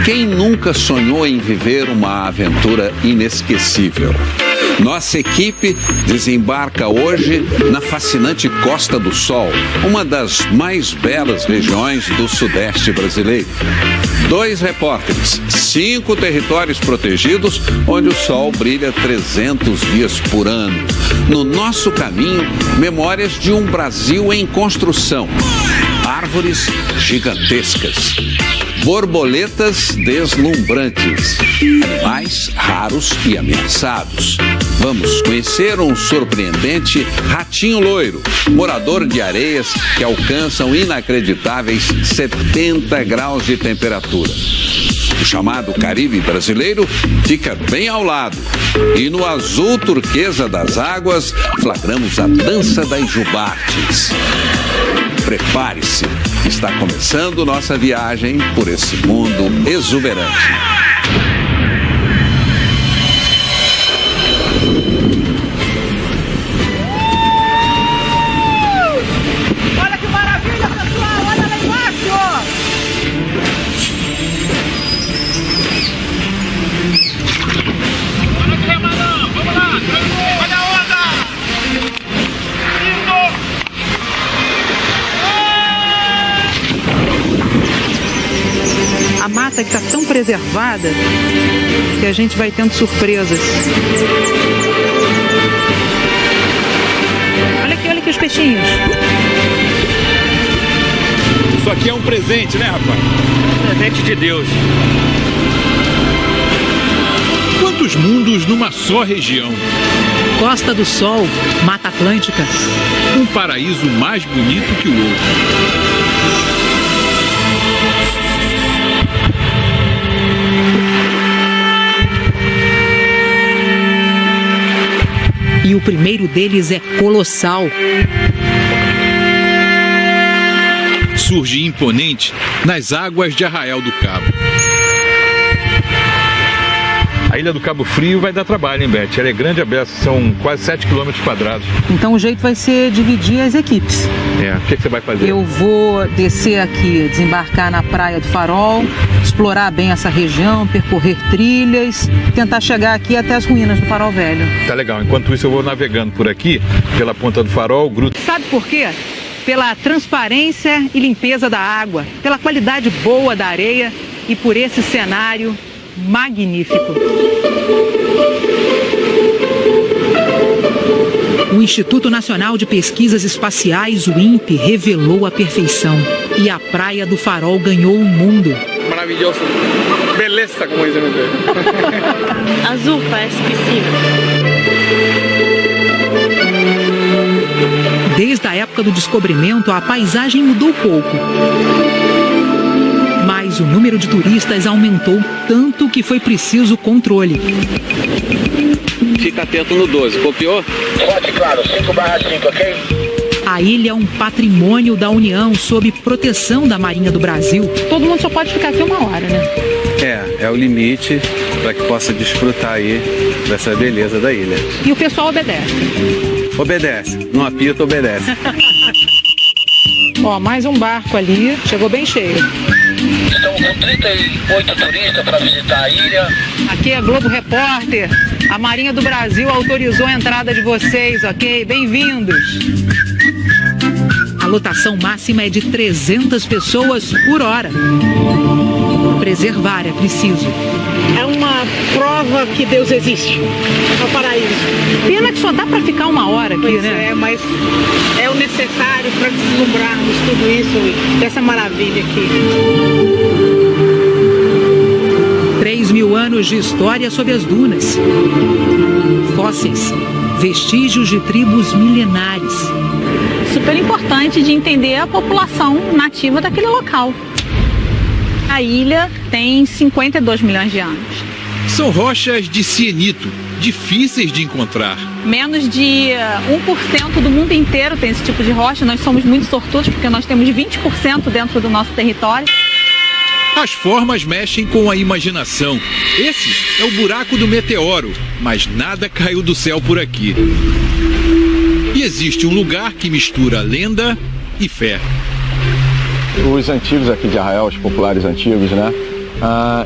Quem nunca sonhou em viver uma aventura inesquecível? Nossa equipe desembarca hoje na fascinante Costa do Sol, uma das mais belas regiões do Sudeste brasileiro. 2 repórteres, 5 territórios protegidos, onde o sol brilha 300 dias por ano. No nosso caminho, memórias de um Brasil em construção. Árvores gigantescas, borboletas deslumbrantes, animais raros e ameaçados. Vamos conhecer um surpreendente ratinho loiro, morador de areias que alcançam inacreditáveis 70 graus de temperatura. O chamado Caribe brasileiro fica bem ao lado. E no azul turquesa das águas, flagramos a dança das jubartes. Prepare-se, está começando nossa viagem por esse mundo exuberante. Olha que maravilha, pessoal! Olha lá embaixo! Olha que remadão! Vamos lá! Olha a onda! A mata que está tão preservada que a gente vai tendo surpresas. Olha aqui os peixinhos. Isso aqui é um presente, né, rapaz? Presente de Deus. Quantos mundos numa só região? Costa do Sol, Mata Atlântica. Um paraíso mais bonito que o outro. E o primeiro deles é colossal. Surge imponente nas águas de Arraial do Cabo. A Ilha do Cabo Frio vai dar trabalho, hein, Beth? Ela é grande a beça, são quase 7 km². Então o jeito vai ser dividir as equipes. O que você vai fazer? Eu vou descer aqui, desembarcar na Praia do Farol, explorar bem essa região, percorrer trilhas, tentar chegar aqui até as ruínas do Farol Velho. Tá legal. Enquanto isso eu vou navegando por aqui, pela Ponta do Farol, gruta. Sabe por quê? Pela transparência e limpeza da água, pela qualidade boa da areia e por esse cenário magnífico. O Instituto Nacional de Pesquisas Espaciais, o INPE, revelou a perfeição. E a Praia do Farol ganhou o mundo. Maravilhoso. Beleza, como dizem. Azul, parece piscina. Desde a época do descobrimento, a paisagem mudou pouco. Mas o número de turistas aumentou tanto que foi preciso controle. Fica atento no 12, copiou? Pode, claro, 5/5, ok? A ilha é um patrimônio da União sob proteção da Marinha do Brasil. Todo mundo só pode ficar aqui 1 hora, né? É o limite para que possa desfrutar aí dessa beleza da ilha. E o pessoal obedece. Obedece, não apita, obedece. Ó, mais um barco ali, chegou bem cheio. Estamos com 38 turistas para visitar a ilha. Aqui é Globo Repórter. A Marinha do Brasil autorizou a entrada de vocês, ok? Bem-vindos. A lotação máxima é de 300 pessoas por hora. Preservar é preciso. É uma prova que Deus existe. É o paraíso. Pena que só dá para ficar 1 hora aqui, Pois né? é, mas é o necessário para deslumbrarmos tudo isso, dessa maravilha aqui. 3.000 anos de história sob as dunas. Fósseis, vestígios de tribos milenares. Super importante de entender a população nativa daquele local. A ilha tem 52 milhões de anos. São rochas de cienito, difíceis de encontrar. Menos de 1% do mundo inteiro tem esse tipo de rocha. Nós somos muito sortudos porque nós temos 20% dentro do nosso território. As formas mexem com a imaginação. Esse é o buraco do meteoro, mas nada caiu do céu por aqui. E existe um lugar que mistura lenda e fé. Os antigos aqui de Arraial, os populares antigos, né?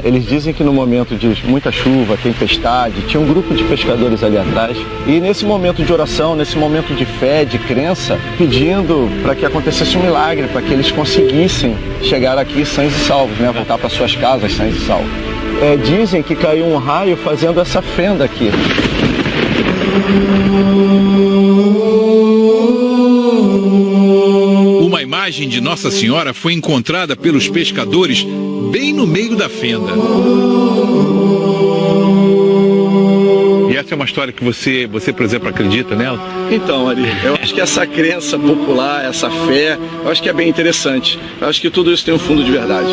Eles dizem que no momento de muita chuva, tempestade, tinha um grupo de pescadores ali atrás e nesse momento de oração, nesse momento de fé, de crença, pedindo para que acontecesse um milagre, para que eles conseguissem chegar aqui sãos e salvos, né? Voltar para suas casas sãos e salvos. Dizem que caiu um raio fazendo essa fenda aqui. Uma imagem de Nossa Senhora foi encontrada pelos pescadores bem no meio da fenda. E essa é uma história que você, por exemplo, acredita nela? Então, Ari, eu acho que essa crença popular, essa fé, eu acho que é bem interessante. Eu acho que tudo isso tem um fundo de verdade.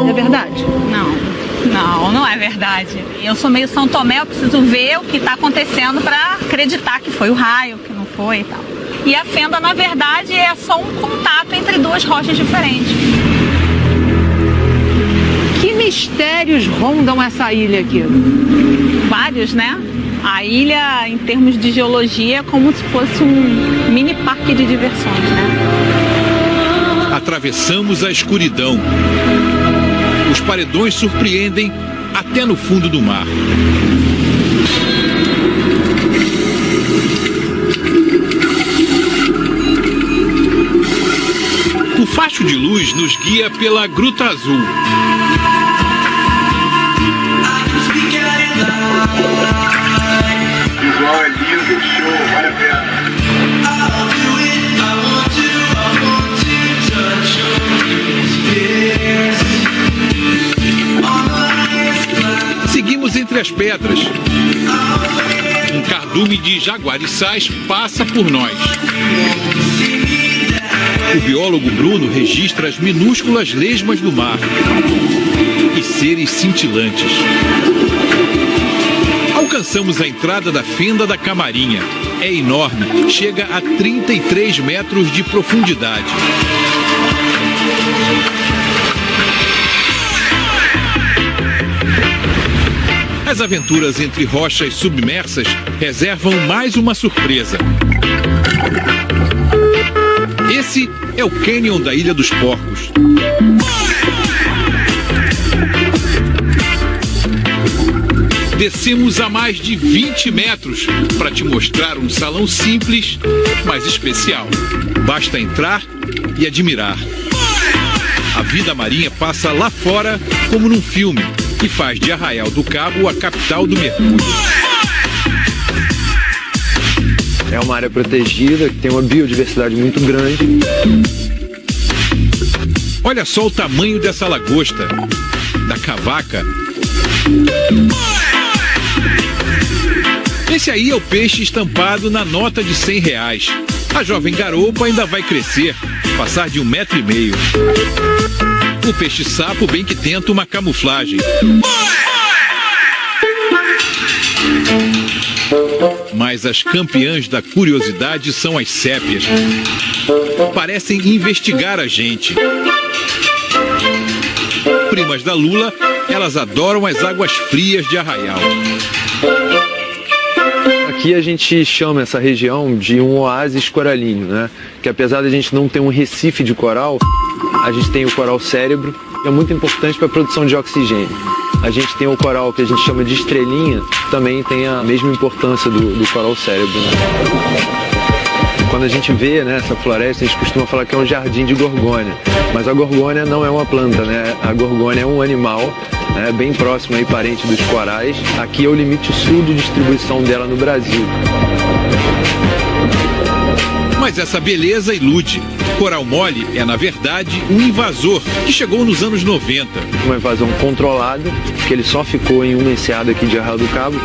É verdade? Não é verdade. Eu sou meio São Tomé, eu preciso ver o que está acontecendo para acreditar que foi o raio, que não foi e tal. E a fenda, na verdade, é só um contato entre duas rochas diferentes. Que mistérios rondam essa ilha aqui? Vários, né? A ilha, em termos de geologia, é como se fosse um mini parque de diversões, né? Atravessamos a escuridão. Os paredões surpreendem até no fundo do mar. O facho de luz nos guia pela Gruta Azul. Visual é lindo, show, vale a pena. Seguimos entre as pedras. Um cardume de jaguariçás passa por nós. O biólogo Bruno registra as minúsculas lesmas do mar e seres cintilantes. Alcançamos a entrada da fenda da Camarinha. É enorme, chega a 33 metros de profundidade. As aventuras entre rochas submersas reservam mais uma surpresa. Esse é o cânion da Ilha dos Porcos. Descemos a mais de 20 metros para te mostrar um salão simples, mas especial. Basta entrar e admirar. A vida marinha passa lá fora como num filme, que faz de Arraial do Cabo a capital do mergulho. É uma área protegida, que tem uma biodiversidade muito grande. Olha só o tamanho dessa lagosta, da cavaca. Esse aí é o peixe estampado na nota de R$100. A jovem garoupa ainda vai crescer, passar de 1,5 metros. O peixe-sapo bem que tenta uma camuflagem. Mas as campeãs da curiosidade são as sépias. Parecem investigar a gente. Primas da Lula, elas adoram as águas frias de Arraial. Aqui a gente chama essa região de um oásis coralíneo, né? Que apesar de a gente não ter um recife de coral, a gente tem o coral cérebro, que é muito importante para a produção de oxigênio. A gente tem o coral que a gente chama de estrelinha, também tem a mesma importância do coral cérebro, né? Quando a gente vê, né, essa floresta, a gente costuma falar que é um jardim de gorgônia, mas a gorgônia não é uma planta, né? A gorgônia é um animal, né, bem próximo aí, parente dos corais. Aqui é o limite sul de distribuição dela no Brasil. Mas essa beleza ilude. Coral mole é, na verdade, um invasor que chegou nos anos 90. Uma invasão controlada, que ele só ficou em uma enseada aqui de Arraial do Cabo.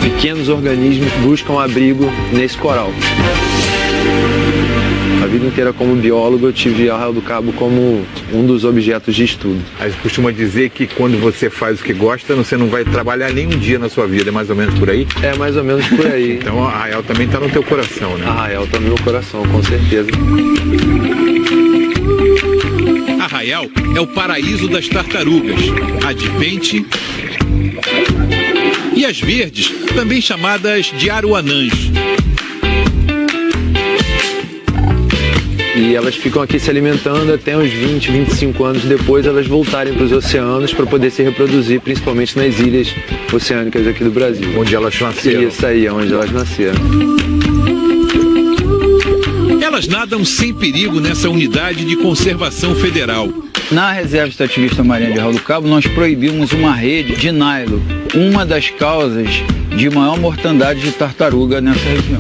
Pequenos organismos buscam abrigo nesse coral. A vida inteira como biólogo eu tive Arraial do Cabo como um dos objetos de estudo. A gente costuma dizer que quando você faz o que gosta, você não vai trabalhar nem um dia na sua vida, é mais ou menos por aí? É mais ou menos por aí. Então Arraial também está no teu coração, né? Arraial está no meu coração, com certeza. Arraial é o paraíso das tartarugas, a de pente e as verdes, também chamadas de aruanãs. E elas ficam aqui se alimentando até uns 20, 25 anos depois elas voltarem para os oceanos para poder se reproduzir, principalmente nas ilhas oceânicas aqui do Brasil. Onde elas nasceram. Isso aí, é onde elas nasceram. Elas nadam sem perigo nessa unidade de conservação federal. Na Reserva Extrativista Marinha de Arraial do Cabo, nós proibimos uma rede de nylon, uma das causas de maior mortandade de tartaruga nessa região.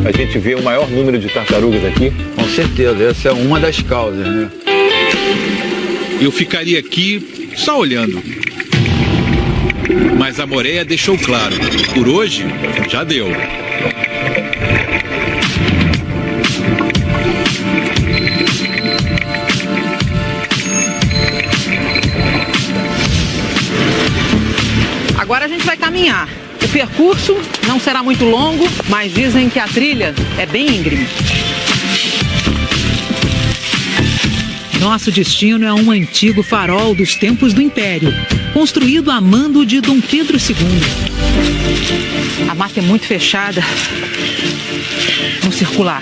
A gente vê o maior número de tartarugas aqui? Com certeza, essa é uma das causas, né? Eu ficaria aqui só olhando. Mas a Moreia deixou claro, por hoje já deu. Agora a gente vai caminhar. O percurso não será muito longo, mas dizem que a trilha é bem íngreme. Nosso destino é um antigo farol dos tempos do Império, construído a mando de Dom Pedro II. A mata é muito fechada. Vamos circular.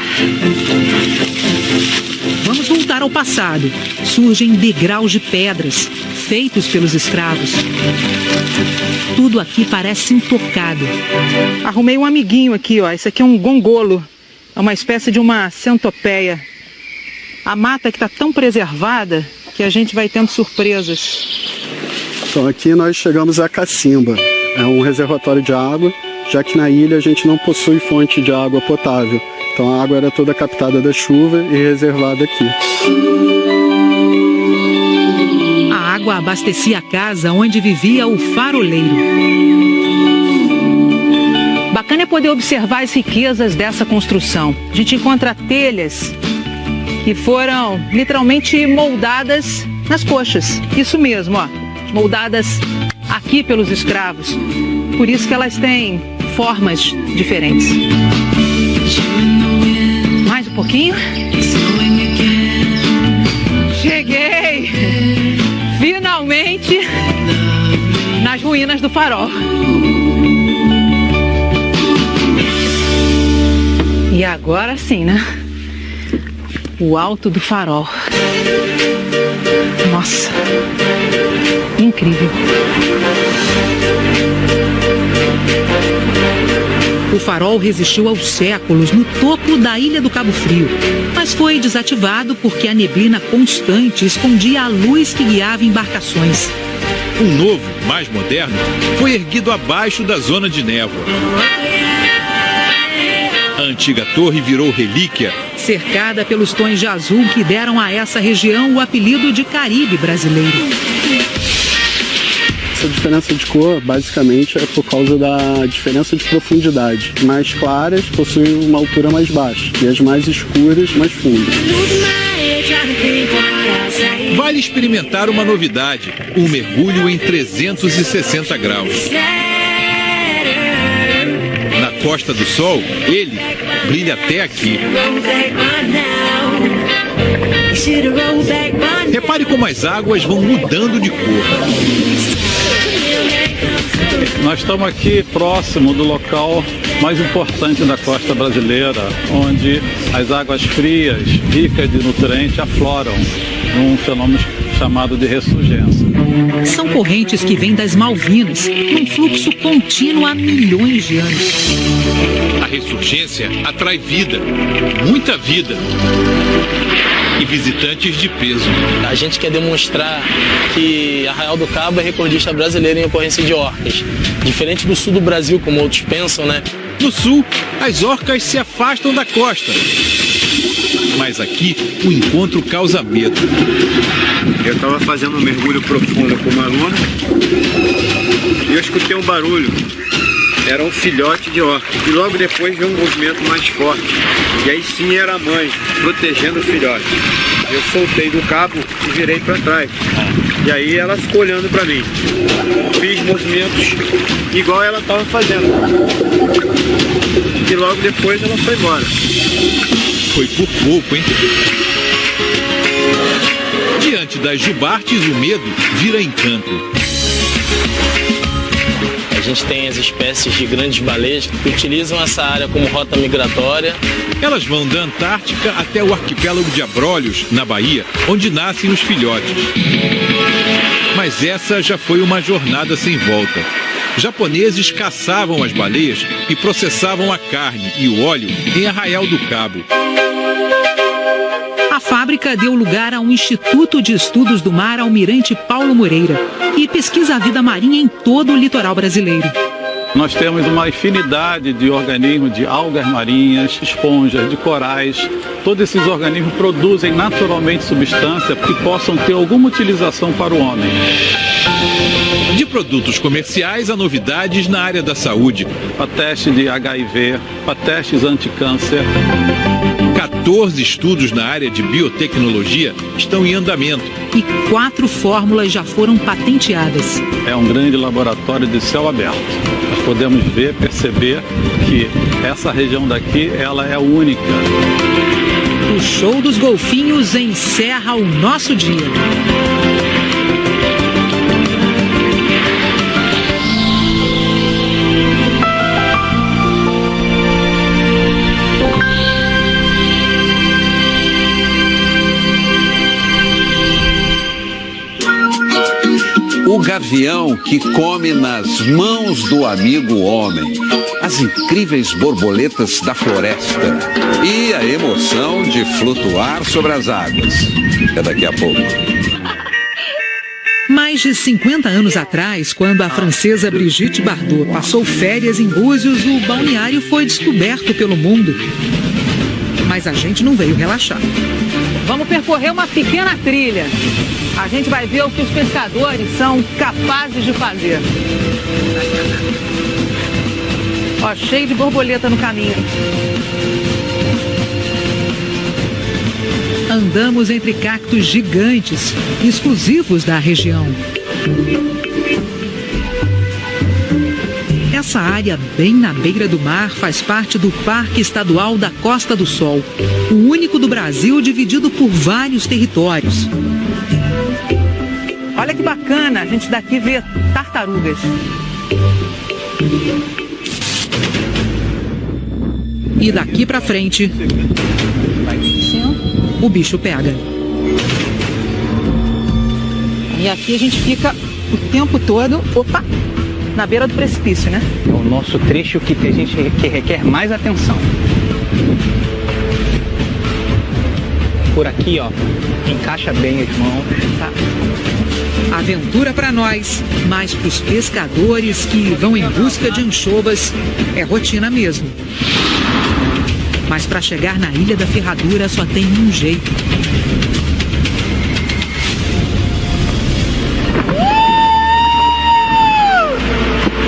Vamos voltar ao passado. Surgem degraus de pedras, feitos pelos escravos. Tudo aqui parece intocado. Arrumei um amiguinho aqui, ó. Esse aqui é um gongolo. É uma espécie de uma centopeia. A mata que está tão preservada que a gente vai tendo surpresas. Então aqui nós chegamos a Cacimba. É um reservatório de água, já que na ilha a gente não possui fonte de água potável. Então a água era toda captada da chuva e reservada aqui. A água abastecia a casa onde vivia o faroleiro. Bacana é poder observar as riquezas dessa construção. A gente encontra telhas que foram literalmente moldadas nas coxas. Isso mesmo, ó, moldadas aqui pelos escravos. Por isso que elas têm formas diferentes. Mais um pouquinho. Cheguei! Finalmente nas ruínas do farol. E agora sim, né? O alto do farol. Nossa, incrível. O farol resistiu aos séculos no topo da ilha do Cabo Frio, mas foi desativado porque a neblina constante escondia a luz que guiava embarcações. Um novo, mais moderno, foi erguido abaixo da zona de névoa. A antiga torre virou relíquia, cercada pelos tons de azul que deram a essa região o apelido de Caribe brasileiro. Essa diferença de cor, basicamente, é por causa da diferença de profundidade. Mais claras possuem uma altura mais baixa e as mais escuras, mais fundas. Vale experimentar uma novidade, um mergulho em 360 graus. Na Costa do Sol, ele brilha até aqui. Repare como as águas vão mudando de cor. Nós estamos aqui próximo do local mais importante da costa brasileira, onde as águas frias, ricas de nutrientes, afloram num fenômeno chamado de ressurgência. São correntes que vêm das Malvinas, num fluxo contínuo há milhões de anos. A ressurgência atrai vida, muita vida. E visitantes de peso. A gente quer demonstrar que Arraial do Cabo é recordista brasileiro em ocorrência de orcas. Diferente do sul do Brasil, como outros pensam, né? No sul, as orcas se afastam da costa. Mas aqui, o encontro causa medo. Eu estava fazendo um mergulho profundo com uma aluna e eu escutei um barulho. Era um filhote de orca. E logo depois veio um movimento mais forte. E aí sim era a mãe protegendo o filhote. Eu soltei do cabo e virei para trás. E aí ela ficou olhando para mim. Fiz movimentos igual ela estava fazendo. E logo depois ela foi embora. Foi por pouco, hein? Diante das jubartes, o medo vira encanto. A gente tem as espécies de grandes baleias que utilizam essa área como rota migratória. Elas vão da Antártica até o arquipélago de Abrolhos, na Bahia, onde nascem os filhotes. Mas essa já foi uma jornada sem volta. Japoneses caçavam as baleias e processavam a carne e o óleo em Arraial do Cabo. A fábrica deu lugar a um Instituto de Estudos do Mar Almirante Paulo Moreira e pesquisa a vida marinha em todo o litoral brasileiro. Nós temos uma infinidade de organismos, de algas marinhas, esponjas, de corais. Todos esses organismos produzem naturalmente substâncias que possam ter alguma utilização para o homem. De produtos comerciais a novidades na área da saúde. Para teste de HIV, para testes anticâncer. 14 estudos na área de biotecnologia estão em andamento. E 4 fórmulas já foram patenteadas. É um grande laboratório de céu aberto. Nós podemos ver, perceber que essa região daqui, ela é única. O show dos golfinhos encerra o nosso dia. O gavião que come nas mãos do amigo homem, as incríveis borboletas da floresta e a emoção de flutuar sobre as águas. É daqui a pouco. Mais de 50 anos atrás, quando a francesa Brigitte Bardot passou férias em Búzios, o balneário foi descoberto pelo mundo. Mas a gente não veio relaxar. Vamos percorrer uma pequena trilha. A gente vai ver o que os pescadores são capazes de fazer. Ó, cheio de borboleta no caminho. Andamos entre cactos gigantes, exclusivos da região. Essa área, bem na beira do mar, faz parte do Parque Estadual da Costa do Sol, o único do Brasil dividido por vários territórios. Olha que bacana, a gente daqui vê tartarugas. E daqui pra frente, o bicho pega. E aqui a gente fica o tempo todo, na beira do precipício, né? É o nosso trecho que requer mais atenção. Por aqui, ó, encaixa bem as mãos. Tá? Aventura para nós, mas para os pescadores que vão em busca de anchovas, é rotina mesmo. Mas para chegar na Ilha da Ferradura só tem um jeito.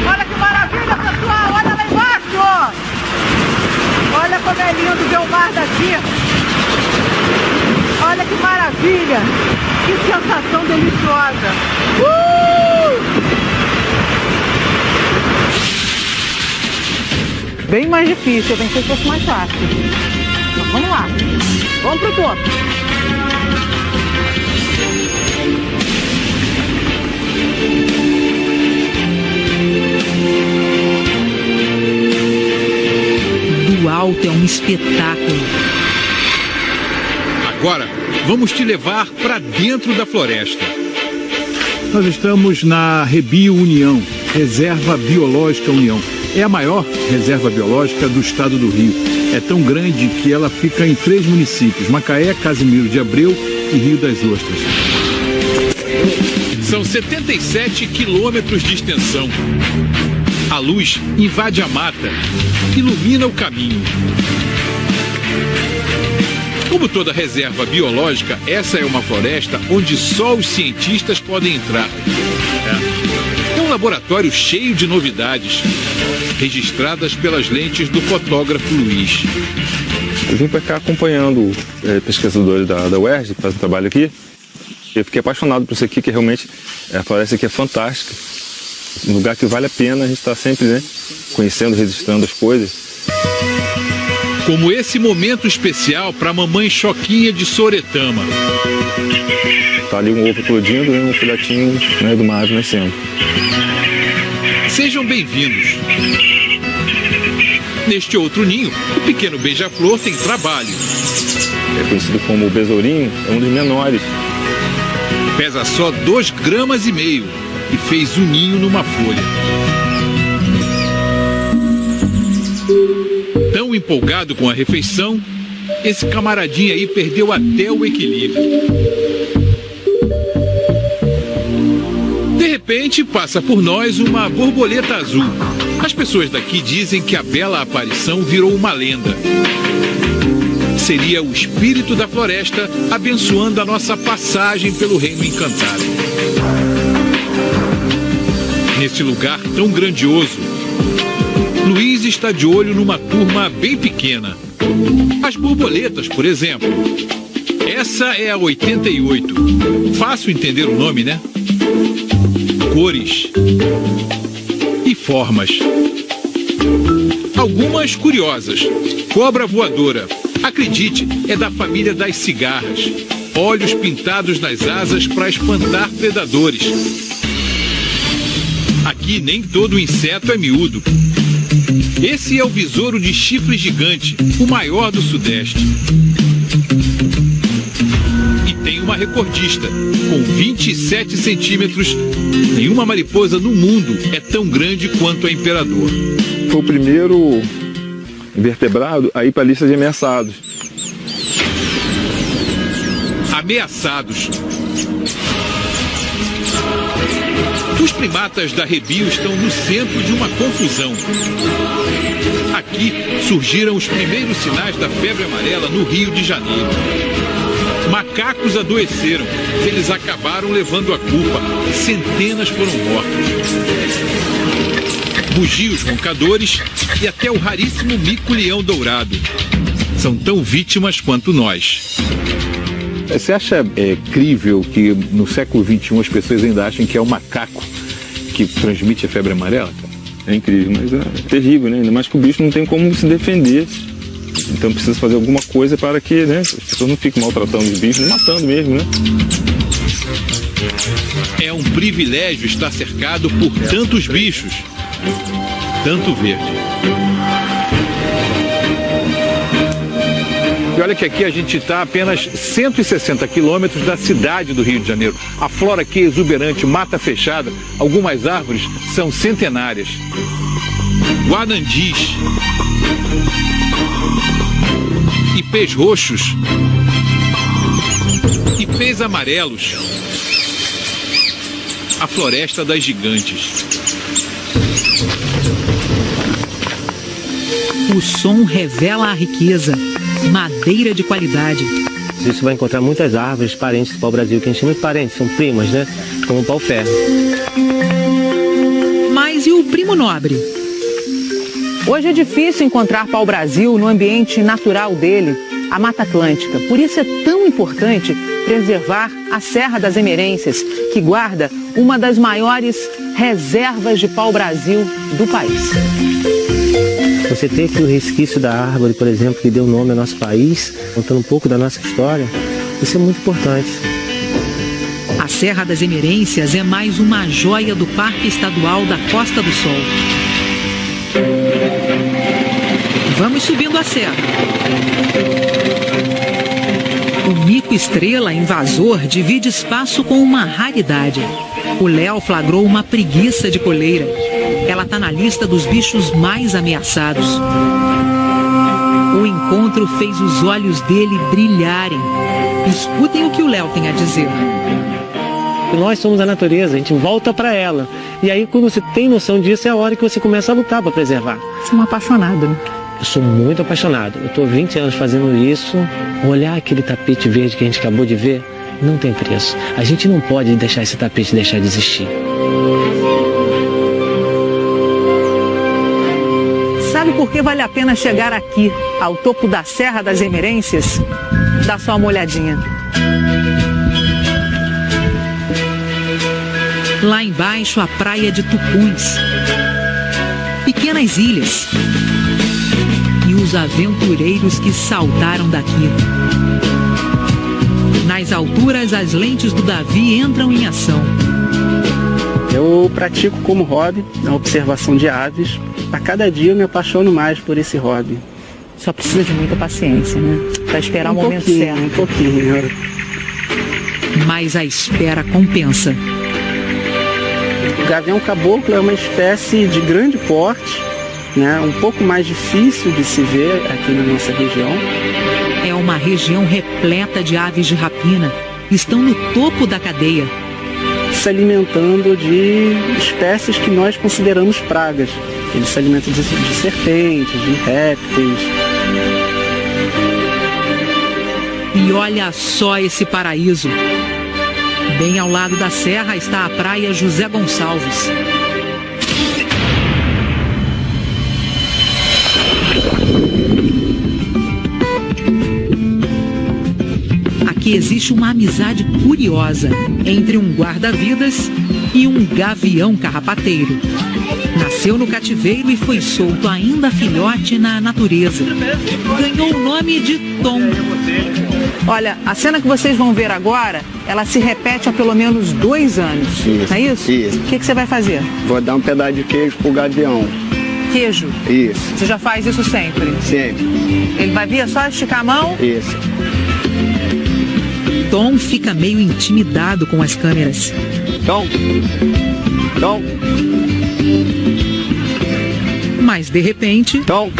Olha que maravilha, pessoal! Olha lá embaixo! Olha como é lindo ver o mar daqui! Olha que maravilha! Que sensação deliciosa! Bem mais difícil, eu pensei que fosse mais fácil. Então, vamos lá, vamos pro topo. Do alto é um espetáculo. Agora, vamos te levar para dentro da floresta. Nós estamos na Rebio União, Reserva Biológica União. É a maior reserva biológica do estado do Rio. É tão grande que ela fica em 3 municípios, Macaé, Casimiro de Abreu e Rio das Ostras. São 77 quilômetros de extensão. A luz invade a mata, ilumina o caminho. Como toda reserva biológica, essa é uma floresta onde só os cientistas podem entrar. É um laboratório cheio de novidades, registradas pelas lentes do fotógrafo Luiz. Eu vim para cá acompanhando pesquisadores da UERJ, que fazem um trabalho aqui. Eu fiquei apaixonado por isso aqui, que realmente a floresta aqui é fantástica. Um lugar que vale a pena a gente estar sempre, conhecendo, registrando as coisas. Como esse momento especial para a mamãe Choquinha de Soretama. Tá ali um ovo eclodindo e um filhotinho, de uma ave nascendo. Sejam bem-vindos. Neste outro ninho, o pequeno beija-flor tem trabalho. É conhecido como o besourinho, é um dos menores. Pesa só 2,5 gramas e fez o ninho numa folha. Tão empolgado com a refeição, esse camaradinho aí perdeu até o equilíbrio. De repente, passa por nós uma borboleta azul. As pessoas daqui dizem que a bela aparição virou uma lenda. Seria o espírito da floresta abençoando a nossa passagem pelo reino encantado. Nesse lugar tão grandioso, Luiz está de olho numa turma bem pequena. As borboletas, por exemplo. Essa é a 88. Fácil entender o nome, né? Cores e formas. Algumas curiosas. Cobra voadora. Acredite, é da família das cigarras. Olhos pintados nas asas para espantar predadores. Aqui nem todo inseto é miúdo. Esse é o besouro de chifre gigante, o maior do Sudeste. E tem uma recordista, com 27 centímetros. Nenhuma mariposa no mundo é tão grande quanto a imperador. Foi o primeiro invertebrado a ir para a lista de ameaçados. Ameaçados. Os primatas da Rebio estão no centro de uma confusão. Aqui surgiram os primeiros sinais da febre amarela no Rio de Janeiro. Macacos adoeceram, eles acabaram levando a culpa. Centenas foram mortos. Bugios roncadores e até o raríssimo mico-leão dourado. São tão vítimas quanto nós. Você acha crível que no século XXI as pessoas ainda achem que é o macaco que transmite a febre amarela? É incrível, mas é terrível, né? Ainda mais que o bicho não tem como se defender. Então precisa fazer alguma coisa para que, né, as pessoas não fiquem maltratando os bichos, matando mesmo, né? É um privilégio estar cercado por tantos bichos. Tanto verde. E olha que aqui a gente está a apenas 160 quilômetros da cidade do Rio de Janeiro. A flora aqui é exuberante, mata fechada, algumas árvores são centenárias. Guanandis, ipês roxos, ipês amarelos, a floresta das gigantes. O som revela a riqueza. Madeira de qualidade. Você vai encontrar muitas árvores parentes do pau-brasil, que a gente chama de parentes, são primas, né? Como o pau-ferro. Mas e o primo nobre? Hoje é difícil encontrar pau-brasil no ambiente natural dele, a Mata Atlântica. Por isso é tão importante preservar a Serra das Emerências, que guarda uma das maiores reservas de pau-brasil do país. Você tem aqui o resquício da árvore, por exemplo, que deu nome ao nosso país, contando um pouco da nossa história. Isso é muito importante. A Serra das Emerências é mais uma joia do Parque Estadual da Costa do Sol. Vamos subindo a serra. O mico-estrela invasor divide espaço com uma raridade. O Léo flagrou uma preguiça de coleira. Ela está na lista dos bichos mais ameaçados. O encontro fez os olhos dele brilharem. Escutem o que o Léo tem a dizer. Nós somos a natureza, a gente volta para ela. E aí, quando você tem noção disso, é a hora que você começa a lutar para preservar. Você é um apaixonado, né? Eu sou muito apaixonado. Eu estou 20 anos fazendo isso. Olhar aquele tapete verde que a gente acabou de ver, não tem preço. A gente não pode deixar esse tapete deixar de existir. Sabe por que vale a pena chegar aqui, ao topo da Serra das Emerências? Dá só uma olhadinha. Lá embaixo, a praia de Tucuns. Pequenas ilhas. E os aventureiros que saltaram daqui. Nas alturas, as lentes do Davi entram em ação. Eu pratico como hobby a observação de aves. A cada dia eu me apaixono mais por esse hobby. Só precisa de muita paciência, né? Para esperar o momento certo. Um pouquinho. Mas a espera compensa. O gavião caboclo é uma espécie de grande porte, né? Um pouco mais difícil de se ver aqui na nossa região. É uma região repleta de aves de rapina. Estão no topo da cadeia. Se alimentando de espécies que nós consideramos pragas. Eles se alimentam de serpentes, de répteis. E olha só esse paraíso. Bem ao lado da serra está a praia José Gonçalves. Aqui existe uma amizade curiosa entre um guarda-vidas e um gavião carrapateiro. Nasceu no cativeiro e foi solto ainda filhote na natureza. Ganhou o nome de Tom. Olha, a cena que vocês vão ver agora, ela se repete há pelo menos 2 anos. Isso, não é isso? Isso. O que você vai fazer? Vou dar um pedaço de queijo pro gavião. Queijo? Isso. Você já faz isso sempre? Sempre. Ele vai vir, é só esticar a mão? Isso. Tom fica meio intimidado com as câmeras. Tom. Mas de repente... Tom.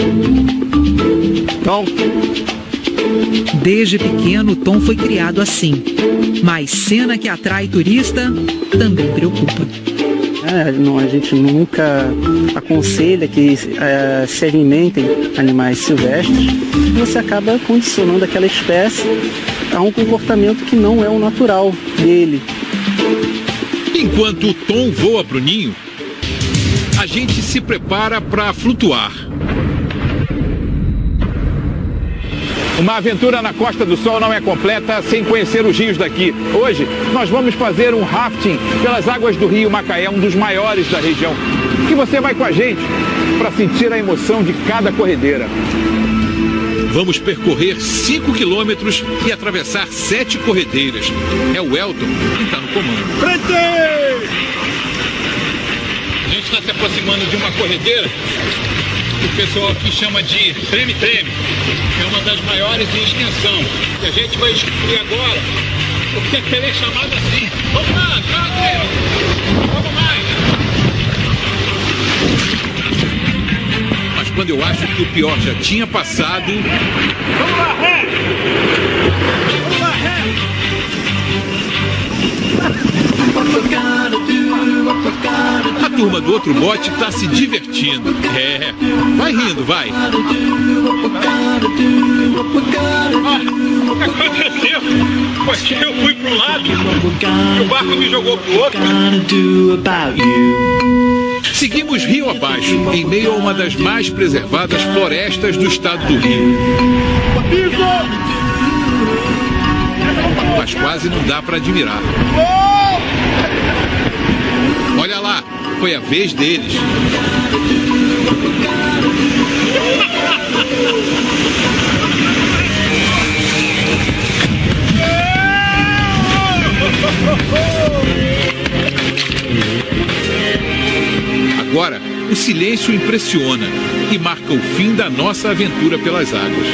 Desde pequeno, Tom foi criado assim. Mas cena que atrai turista também preocupa. A gente nunca aconselha que se alimentem animais silvestres. Você acaba condicionando aquela espécie a um comportamento que não é o natural dele. Enquanto o Tom voa para o ninho, a gente se prepara para flutuar. Uma aventura na Costa do Sol não é completa sem conhecer os rios daqui. Hoje, nós vamos fazer um rafting pelas águas do rio Macaé, um dos maiores da região. E você vai com a gente para sentir a emoção de cada corredeira. Vamos percorrer 5 quilômetros e atravessar 7 corredeiras. É o Elton quem está no comando. Frente! A gente está se aproximando de uma corredeira que o pessoal aqui chama de treme-treme. É uma das maiores em extensão. E a gente vai descobrir agora o que ela é chamada assim. Vamos lá, vamos mais! Mas quando eu acho que o pior já tinha passado... Vamos lá, ré! Vamos lá, ré! A turma do outro bote está se divertindo. Vai rindo, vai. O que aconteceu? Foi que eu fui pro lado e o barco me jogou pro outro. Seguimos rio abaixo, em meio a uma das mais preservadas florestas do estado do Rio. Mas quase não dá para admirar. Olha lá, foi a vez deles. Agora, o silêncio impressiona e marca o fim da nossa aventura pelas águas.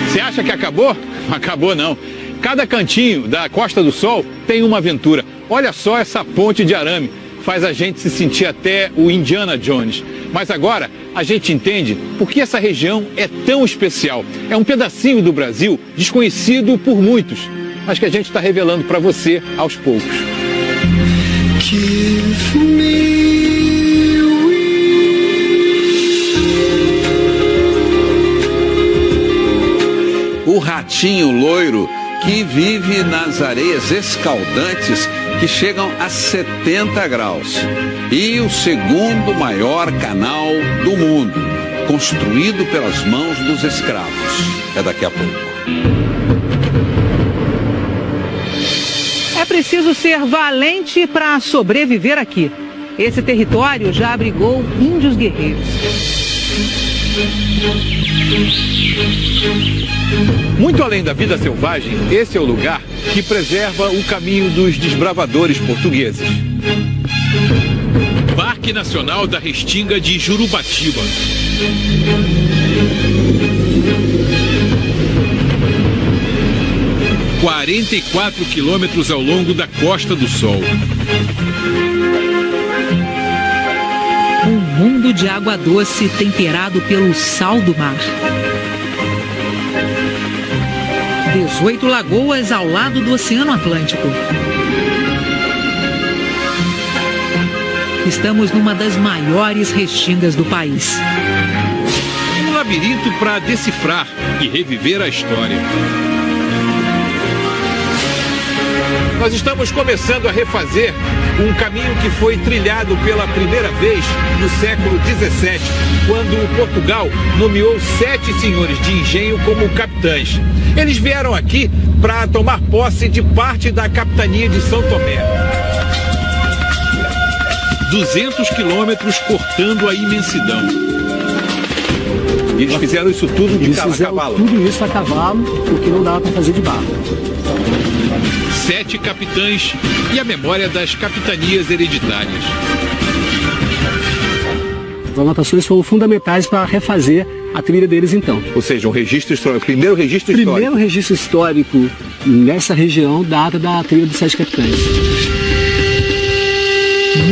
Você acha que acabou? Acabou não. Cada cantinho da Costa do Sol tem uma aventura. Olha só essa ponte de arame. Faz a gente se sentir até o Indiana Jones. Mas agora a gente entende por que essa região é tão especial. É um pedacinho do Brasil desconhecido por muitos, mas que a gente está revelando para você aos poucos. O ratinho loiro que vive nas areias escaldantes que chegam a 70 graus. E o segundo maior canal do mundo, construído pelas mãos dos escravos. É daqui a pouco. É preciso ser valente para sobreviver aqui. Esse território já abrigou índios guerreiros. Muito além da vida selvagem, esse é o lugar que preserva o caminho dos desbravadores portugueses. Parque Nacional da Restinga de Jurubatiba. – 44 quilômetros ao longo da Costa do Sol. Um mundo de água doce temperado pelo sal do mar. 18 lagoas ao lado do Oceano Atlântico. Estamos numa das maiores restingas do país. Um labirinto para decifrar e reviver a história. Nós estamos começando a refazer um caminho que foi trilhado pela primeira vez no século XVII, quando Portugal nomeou 7 senhores de engenho como capitães. Eles vieram aqui para tomar posse de parte da capitania de São Tomé. 200 quilômetros cortando a imensidão. E eles fizeram isso tudo de cavalo? Tudo isso a cavalo, porque não dava para fazer de barro. 7 capitães e a memória das capitanias hereditárias. As anotações foram fundamentais para refazer a trilha deles então. Ou seja, um registro histórico, primeiro registro histórico. O primeiro registro histórico nessa região data da trilha dos 7 capitães.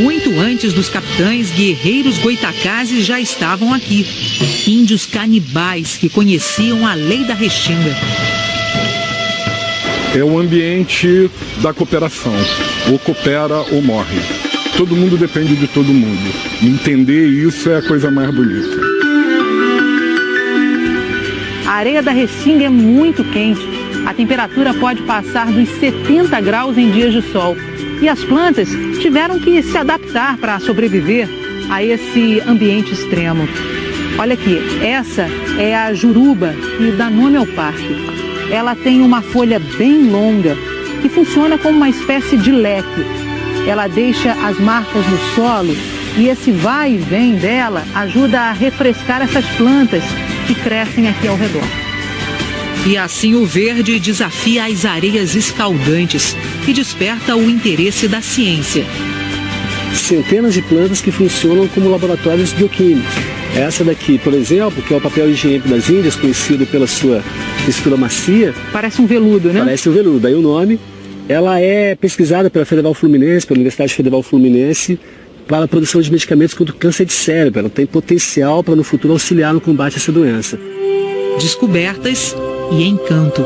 Muito antes dos capitães, guerreiros goitacazes já estavam aqui. Índios canibais que conheciam a lei da restinga. É o ambiente da cooperação. Ou coopera ou morre. Todo mundo depende de todo mundo. Entender isso é a coisa mais bonita. A areia da restinga é muito quente. A temperatura pode passar dos 70 graus em dias de sol. E as plantas tiveram que se adaptar para sobreviver a esse ambiente extremo. Olha aqui, essa é a juruba que dá nome ao parque. Ela tem uma folha bem longa que funciona como uma espécie de leque. Ela deixa as marcas no solo e esse vai e vem dela ajuda a refrescar essas plantas que crescem aqui ao redor. E assim o verde desafia as areias escaldantes e desperta o interesse da ciência. Centenas de plantas que funcionam como laboratórios bioquímicos. Essa daqui, por exemplo, que é o papel higiênico das Índias, conhecido pela sua textura macia. Parece um veludo, né? Parece um veludo, daí o nome. Ela é pesquisada pela Federal Fluminense, pela Universidade Federal Fluminense, para a produção de medicamentos contra o câncer de cérebro. Ela tem potencial para no futuro auxiliar no combate a essa doença. Descobertas e encanto.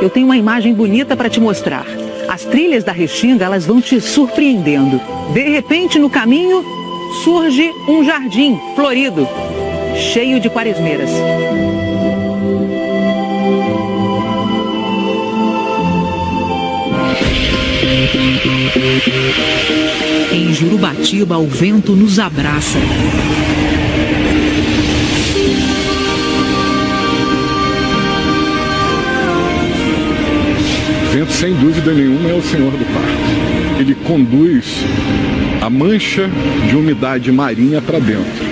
Eu tenho uma imagem bonita para te mostrar. As trilhas da restinga, elas vão te surpreendendo. De repente, no caminho, surge um jardim florido, cheio de quaresmeiras. Em Jurubatiba, o vento nos abraça. O vento, sem dúvida nenhuma, é o senhor do parque. Ele conduz a mancha de umidade marinha para dentro.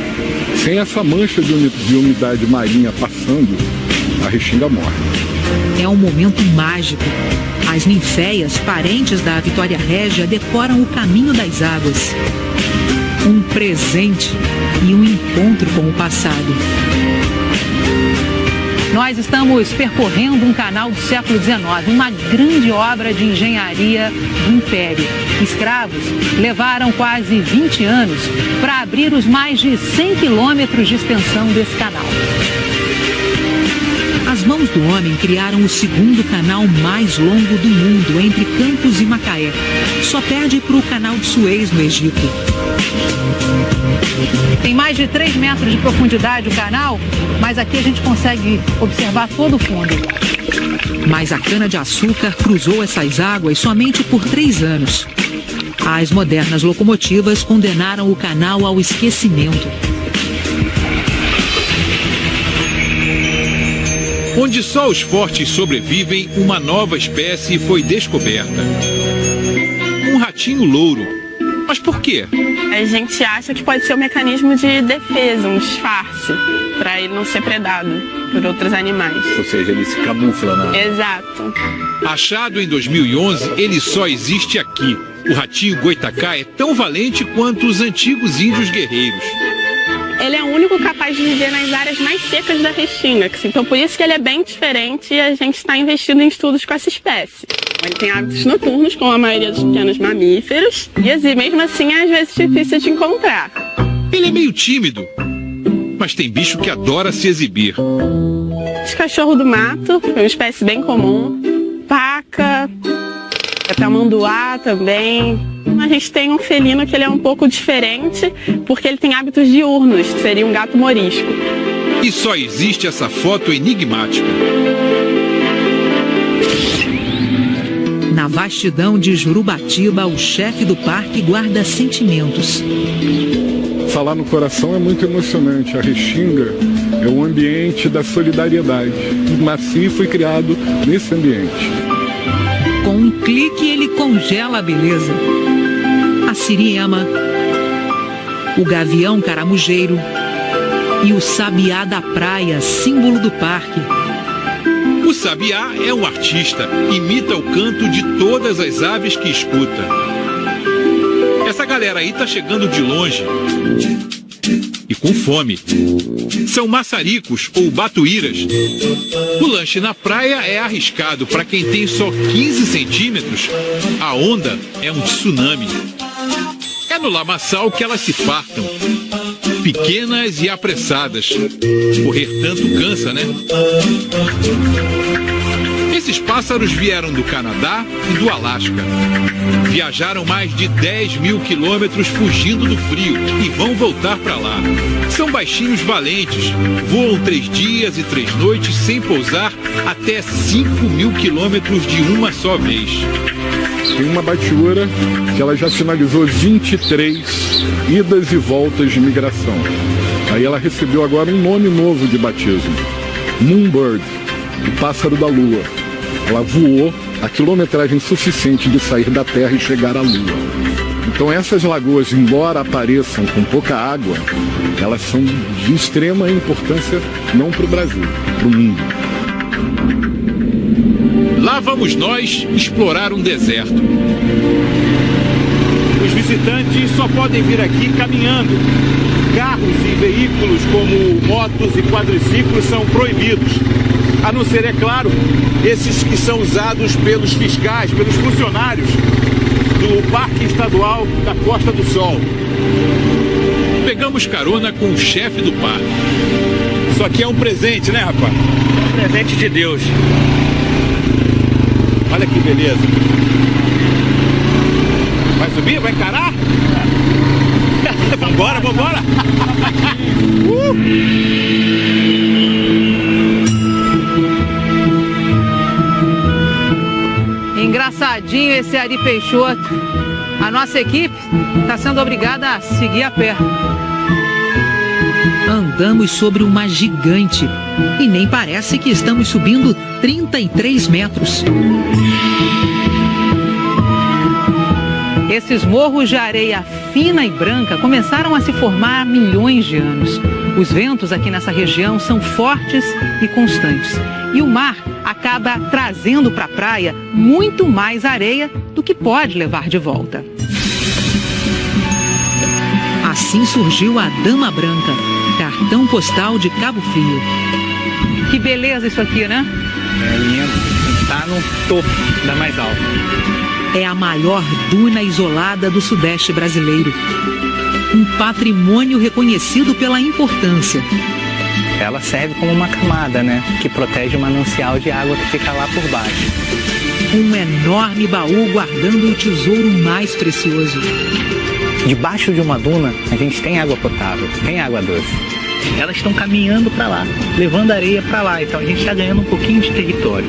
Sem essa mancha de umidade marinha passando, a restinga morre. É um momento mágico. As ninféias, parentes da Vitória Régia, decoram o caminho das águas. Um presente e um encontro com o passado. Nós estamos percorrendo um canal do século XIX, uma grande obra de engenharia do Império. Escravos levaram quase 20 anos para abrir os mais de 100 quilômetros de extensão desse canal. As mãos do homem criaram o segundo canal mais longo do mundo, entre Campos e Macaé. Só perde para o canal de Suez, no Egito. Tem mais de 3 metros de profundidade o canal, mas aqui a gente consegue observar todo o fundo. Mas a cana-de-açúcar cruzou essas águas somente por 3 anos. As modernas locomotivas condenaram o canal ao esquecimento. Onde só os fortes sobrevivem, uma nova espécie foi descoberta. Um ratinho louro. Mas por quê? A gente acha que pode ser um mecanismo de defesa, um disfarce, para ele não ser predado por outros animais. Ou seja, ele se camufla, né? Exato. Achado em 2011, ele só existe aqui. O ratinho goitacá é tão valente quanto os antigos índios guerreiros. Ele é o único capaz de viver nas áreas mais secas da Restinga, então por isso que ele é bem diferente e a gente está investindo em estudos com essa espécie. Ele tem hábitos noturnos, como a maioria dos pequenos mamíferos, e mesmo assim é às vezes difícil de encontrar. Ele é meio tímido, mas tem bicho que adora se exibir. Os cachorros do mato, é uma espécie bem comum, paca, tamanduá também. A gente tem um felino que ele é um pouco diferente, porque ele tem hábitos diurnos, que seria um gato morisco. E só existe essa foto enigmática. Na vastidão de Jurubatiba, o chefe do parque guarda sentimentos. Falar no coração é muito emocionante. A Restinga é um ambiente da solidariedade. Nasci e fui criado nesse ambiente. Com um clique, ele congela a beleza. A siriema, o gavião caramujeiro e o sabiá da praia, símbolo do parque. O sabiá é um artista, imita o canto de todas as aves que escuta. Essa galera aí tá chegando de longe e com fome. São maçaricos ou batuíras. O lanche na praia é arriscado. Para quem tem só 15 centímetros, a onda é um tsunami. É no lamaçal que elas se fartam. Pequenas e apressadas. Correr tanto cansa, né? Esses pássaros vieram do Canadá e do Alasca. Viajaram mais de 10 mil quilômetros fugindo do frio e vão voltar para lá. São baixinhos valentes, voam 3 dias e 3 noites sem pousar até 5 mil quilômetros de uma só vez. Tem uma batiura que ela já finalizou 23 idas e voltas de migração. Aí ela recebeu agora um nome novo de batismo: Moonbird, o pássaro da lua. Ela voou a quilometragem suficiente de sair da Terra e chegar à Lua. Então essas lagoas, embora apareçam com pouca água, elas são de extrema importância não para o Brasil, para o mundo. Lá vamos nós explorar um deserto. Os visitantes só podem vir aqui caminhando. Carros e veículos como motos e quadriciclos são proibidos. A não ser, é claro, esses que são usados pelos fiscais, pelos funcionários do Parque Estadual da Costa do Sol. Pegamos carona com o chefe do parque. Isso aqui é um presente, né, rapaz? É um presente de Deus. Olha que beleza. Vai subir? Vai encarar? Vambora, vambora! Engraçadinho esse Ari Peixoto. A nossa equipe está sendo obrigada a seguir a pé. Andamos sobre uma gigante e nem parece que estamos subindo 33 metros. Esses morros de areia fina e branca começaram a se formar há milhões de anos. Os ventos aqui nessa região são fortes e constantes. E o mar acaba trazendo para a praia muito mais areia do que pode levar de volta. Assim surgiu a Dama Branca, cartão postal de Cabo Frio. Que beleza isso aqui, né? É lindo. A gente está no topo da mais alta. É a maior duna isolada do Sudeste brasileiro. Um patrimônio reconhecido pela importância. Ela serve como uma camada, né? Que protege o manancial de água que fica lá por baixo. Um enorme baú guardando o tesouro mais precioso. Debaixo de uma duna, a gente tem água potável, tem água doce. Elas estão caminhando para lá, levando areia para lá. Então a gente está ganhando um pouquinho de território.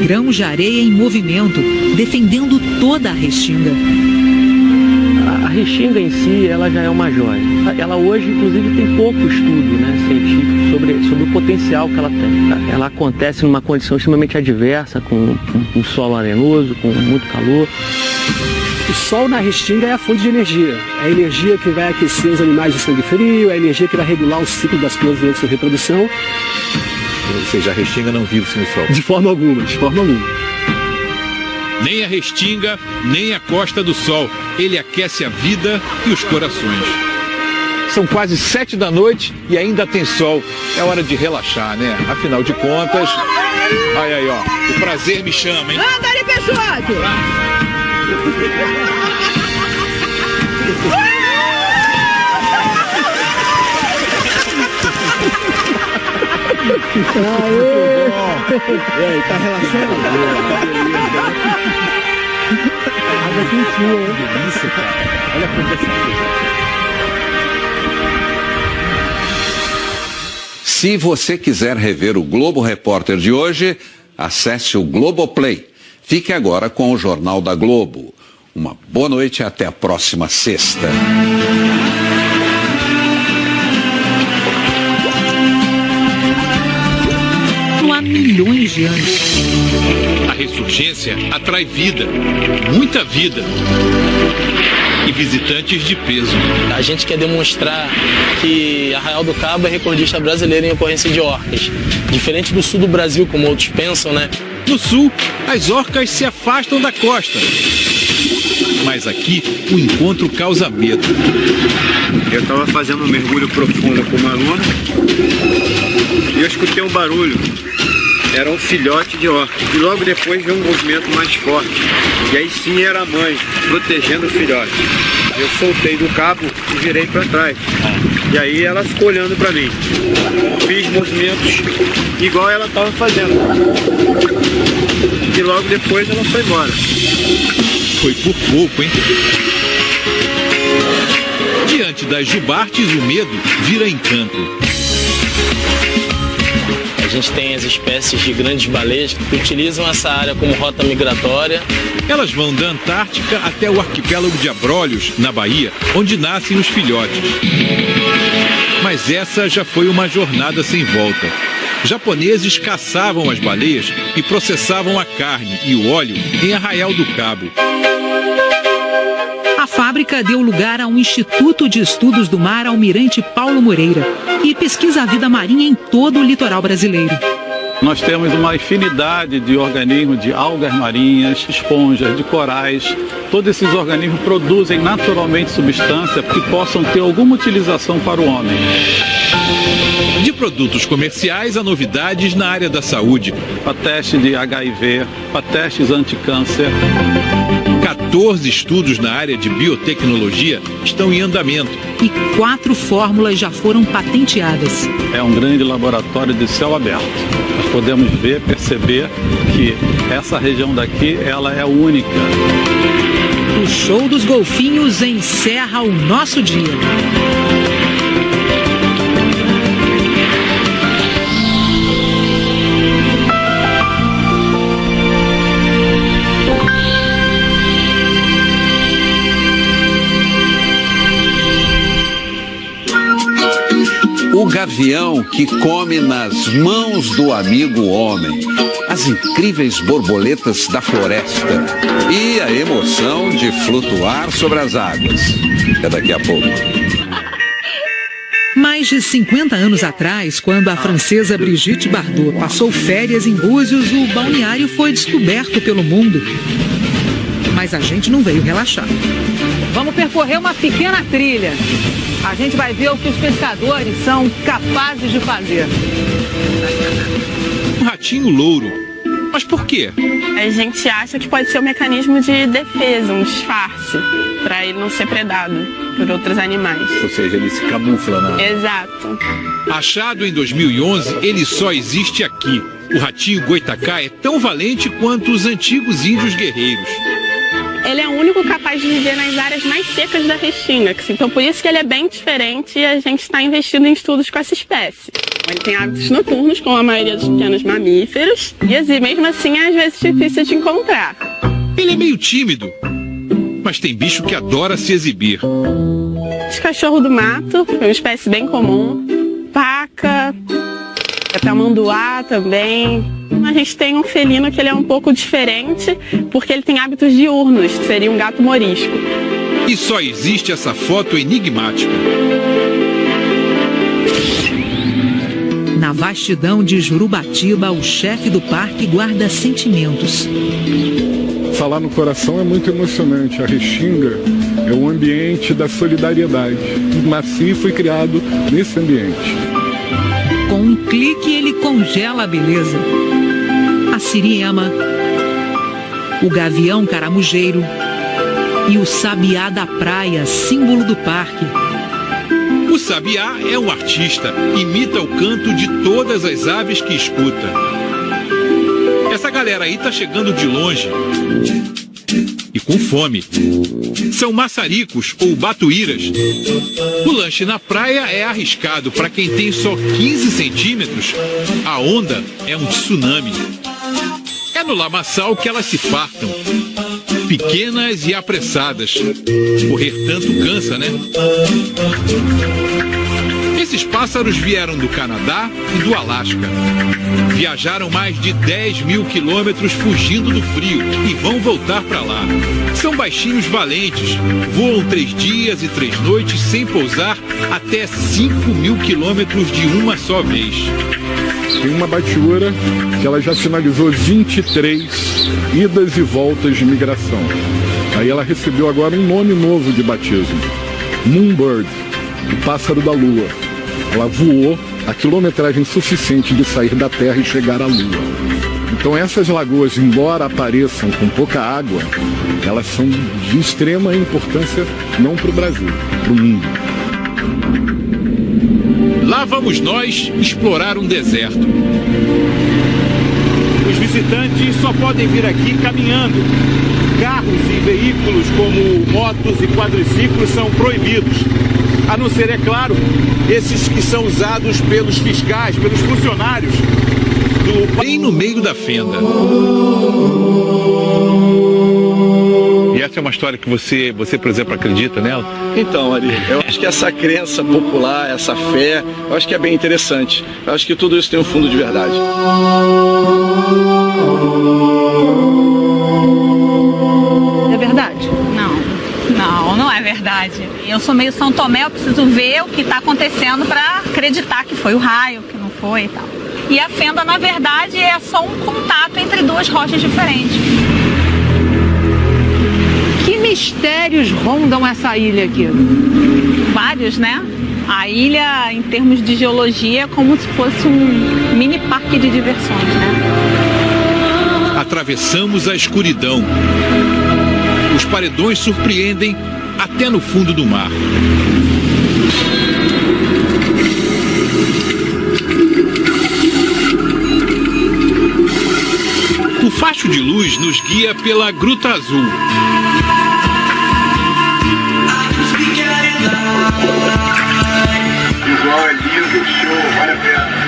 Grãos de areia em movimento, defendendo toda a Restinga. A Restinga em si, ela já é uma joia. Ela hoje, inclusive, tem pouco estudo, né, científico sobre o potencial que ela tem. Ela acontece numa condição extremamente adversa, com um solo arenoso, com muito calor. O sol na restinga é a fonte de energia. É a energia que vai aquecer os animais de sangue frio, é a energia que vai regular o ciclo das plantas durante a sua reprodução. Ou seja, a restinga não vive sem o sol. De forma alguma, de forma alguma. Nem a restinga, nem a Costa do Sol. Ele aquece a vida e os corações. São quase 7 da noite e ainda tem sol. É hora de relaxar, né? Afinal de contas... Olha aí, ó. O prazer me chama, hein? Anda ali, pessoal! E aí, tá relaxando? Água quentinha, hein? Delícia, cara. Olha como Se você quiser rever o Globo Repórter de hoje, acesse o Globoplay. Fique agora com o Jornal da Globo. Uma boa noite e até a próxima sexta. Há milhões de anos. A ressurgência atrai vida, muita vida. E visitantes de peso. A gente quer demonstrar que Arraial do Cabo é recordista brasileiro em ocorrência de orcas. Diferente do sul do Brasil, como outros pensam, né? No sul, as orcas se afastam da costa. Mas aqui, o encontro causa medo. Eu estava fazendo um mergulho profundo com uma aluna e eu escutei um barulho. Era um filhote de orca. E logo depois veio um movimento mais forte. E aí sim era a mãe, protegendo o filhote. Eu soltei do cabo e virei para trás. E aí ela ficou olhando para mim. Fiz movimentos igual ela estava fazendo. E logo depois ela foi embora. Foi por pouco, hein? Diante das jubartes, o medo vira encanto. A gente tem as espécies de grandes baleias que utilizam essa área como rota migratória. Elas vão da Antártica até o arquipélago de Abrolhos, na Bahia, onde nascem os filhotes. Mas essa já foi uma jornada sem volta. Japoneses caçavam as baleias e processavam a carne e o óleo em Arraial do Cabo. A fábrica deu lugar a um Instituto de Estudos do Mar Almirante Paulo Moreira e pesquisa a vida marinha em todo o litoral brasileiro. Nós temos uma infinidade de organismos, de algas marinhas, esponjas, de corais. Todos esses organismos produzem naturalmente substâncias que possam ter alguma utilização para o homem. De produtos comerciais a novidades na área da saúde. Para teste de HIV, para testes anticâncer. 14 estudos na área de biotecnologia estão em andamento. E 4 fórmulas já foram patenteadas. É um grande laboratório de céu aberto. Nós podemos ver, perceber que essa região daqui, ela é única. O show dos golfinhos encerra o nosso dia. O gavião que come nas mãos do amigo homem, as incríveis borboletas da floresta e a emoção de flutuar sobre as águas. É daqui a pouco. Mais de 50 anos atrás, quando a francesa Brigitte Bardot passou férias em Búzios, o balneário foi descoberto pelo mundo. Mas a gente não veio relaxar. Vamos percorrer uma pequena trilha. A gente vai ver o que os pescadores são capazes de fazer. Um ratinho louro. Mas por quê? A gente acha que pode ser um mecanismo de defesa, um disfarce, para ele não ser predado por outros animais. Ou seja, ele se camufla, né? Exato. Achado em 2011, ele só existe aqui. O ratinho goitacá é tão valente quanto os antigos índios guerreiros. Ele é o único capaz de viver nas áreas mais secas da Restinga, então por isso que ele é bem diferente e a gente está investindo em estudos com essa espécie. Ele tem hábitos noturnos, como a maioria dos pequenos mamíferos, e mesmo assim é às vezes difícil de encontrar. Ele é meio tímido, mas tem bicho que adora se exibir. Os cachorros do mato, é uma espécie bem comum, paca, tamanduá também. A gente tem um felino que ele é um pouco diferente, porque ele tem hábitos diurnos, seria um gato morisco. E só existe essa foto enigmática. Na vastidão de Jurubatiba, o chefe do parque guarda sentimentos. Falar no coração é muito emocionante. A Restinga é um ambiente da solidariedade. Nasci e fui criado nesse ambiente. Com um clique, ele congela a beleza. A siriema, o gavião caramujeiro e o sabiá da praia, símbolo do parque. O sabiá é um artista, imita o canto de todas as aves que escuta. Essa galera aí tá chegando de longe e com fome. São maçaricos ou batuíras. O lanche na praia é arriscado. Para quem tem só 15 centímetros, a onda é um tsunami. É no lamaçal que elas se fartam. Pequenas e apressadas. Correr tanto cansa, né? Esses pássaros vieram do Canadá e do Alasca. Viajaram mais de 10 mil quilômetros fugindo do frio e vão voltar para lá. São baixinhos valentes, voam 3 dias e 3 noites sem pousar até 5 mil quilômetros de uma só vez. Tem uma batiura que ela já sinalizou 23 idas e voltas de migração. Aí ela recebeu agora um nome novo de batismo: Moonbird, o pássaro da lua. Ela voou a quilometragem suficiente de sair da Terra e chegar à Lua. Então essas lagoas, embora apareçam com pouca água, elas são de extrema importância não para o Brasil, para o mundo. Lá vamos nós explorar um deserto. Os visitantes só podem vir aqui caminhando. Carros e veículos como motos e quadriciclos são proibidos. A não ser, é claro, esses que são usados pelos fiscais, pelos funcionários do... Bem no meio da fenda. E essa é uma história que você, por exemplo, acredita nela? Então, Ari, eu acho que essa crença popular, essa fé, eu acho que é bem interessante. Eu acho que tudo isso tem um fundo de verdade. É verdade? Não é verdade. Eu sou meio São Tomé, eu preciso ver o que está acontecendo para acreditar que foi o raio, que não foi e tal. E a fenda, na verdade, é só um contato entre duas rochas diferentes. Que mistérios rondam essa ilha aqui? Vários, né? A ilha, em termos de geologia, é como se fosse um mini parque de diversões, né? Atravessamos a escuridão. Os paredões surpreendem até no fundo do mar. O facho de luz nos guia pela Gruta Azul. Visual é lindo, show, vale a pena.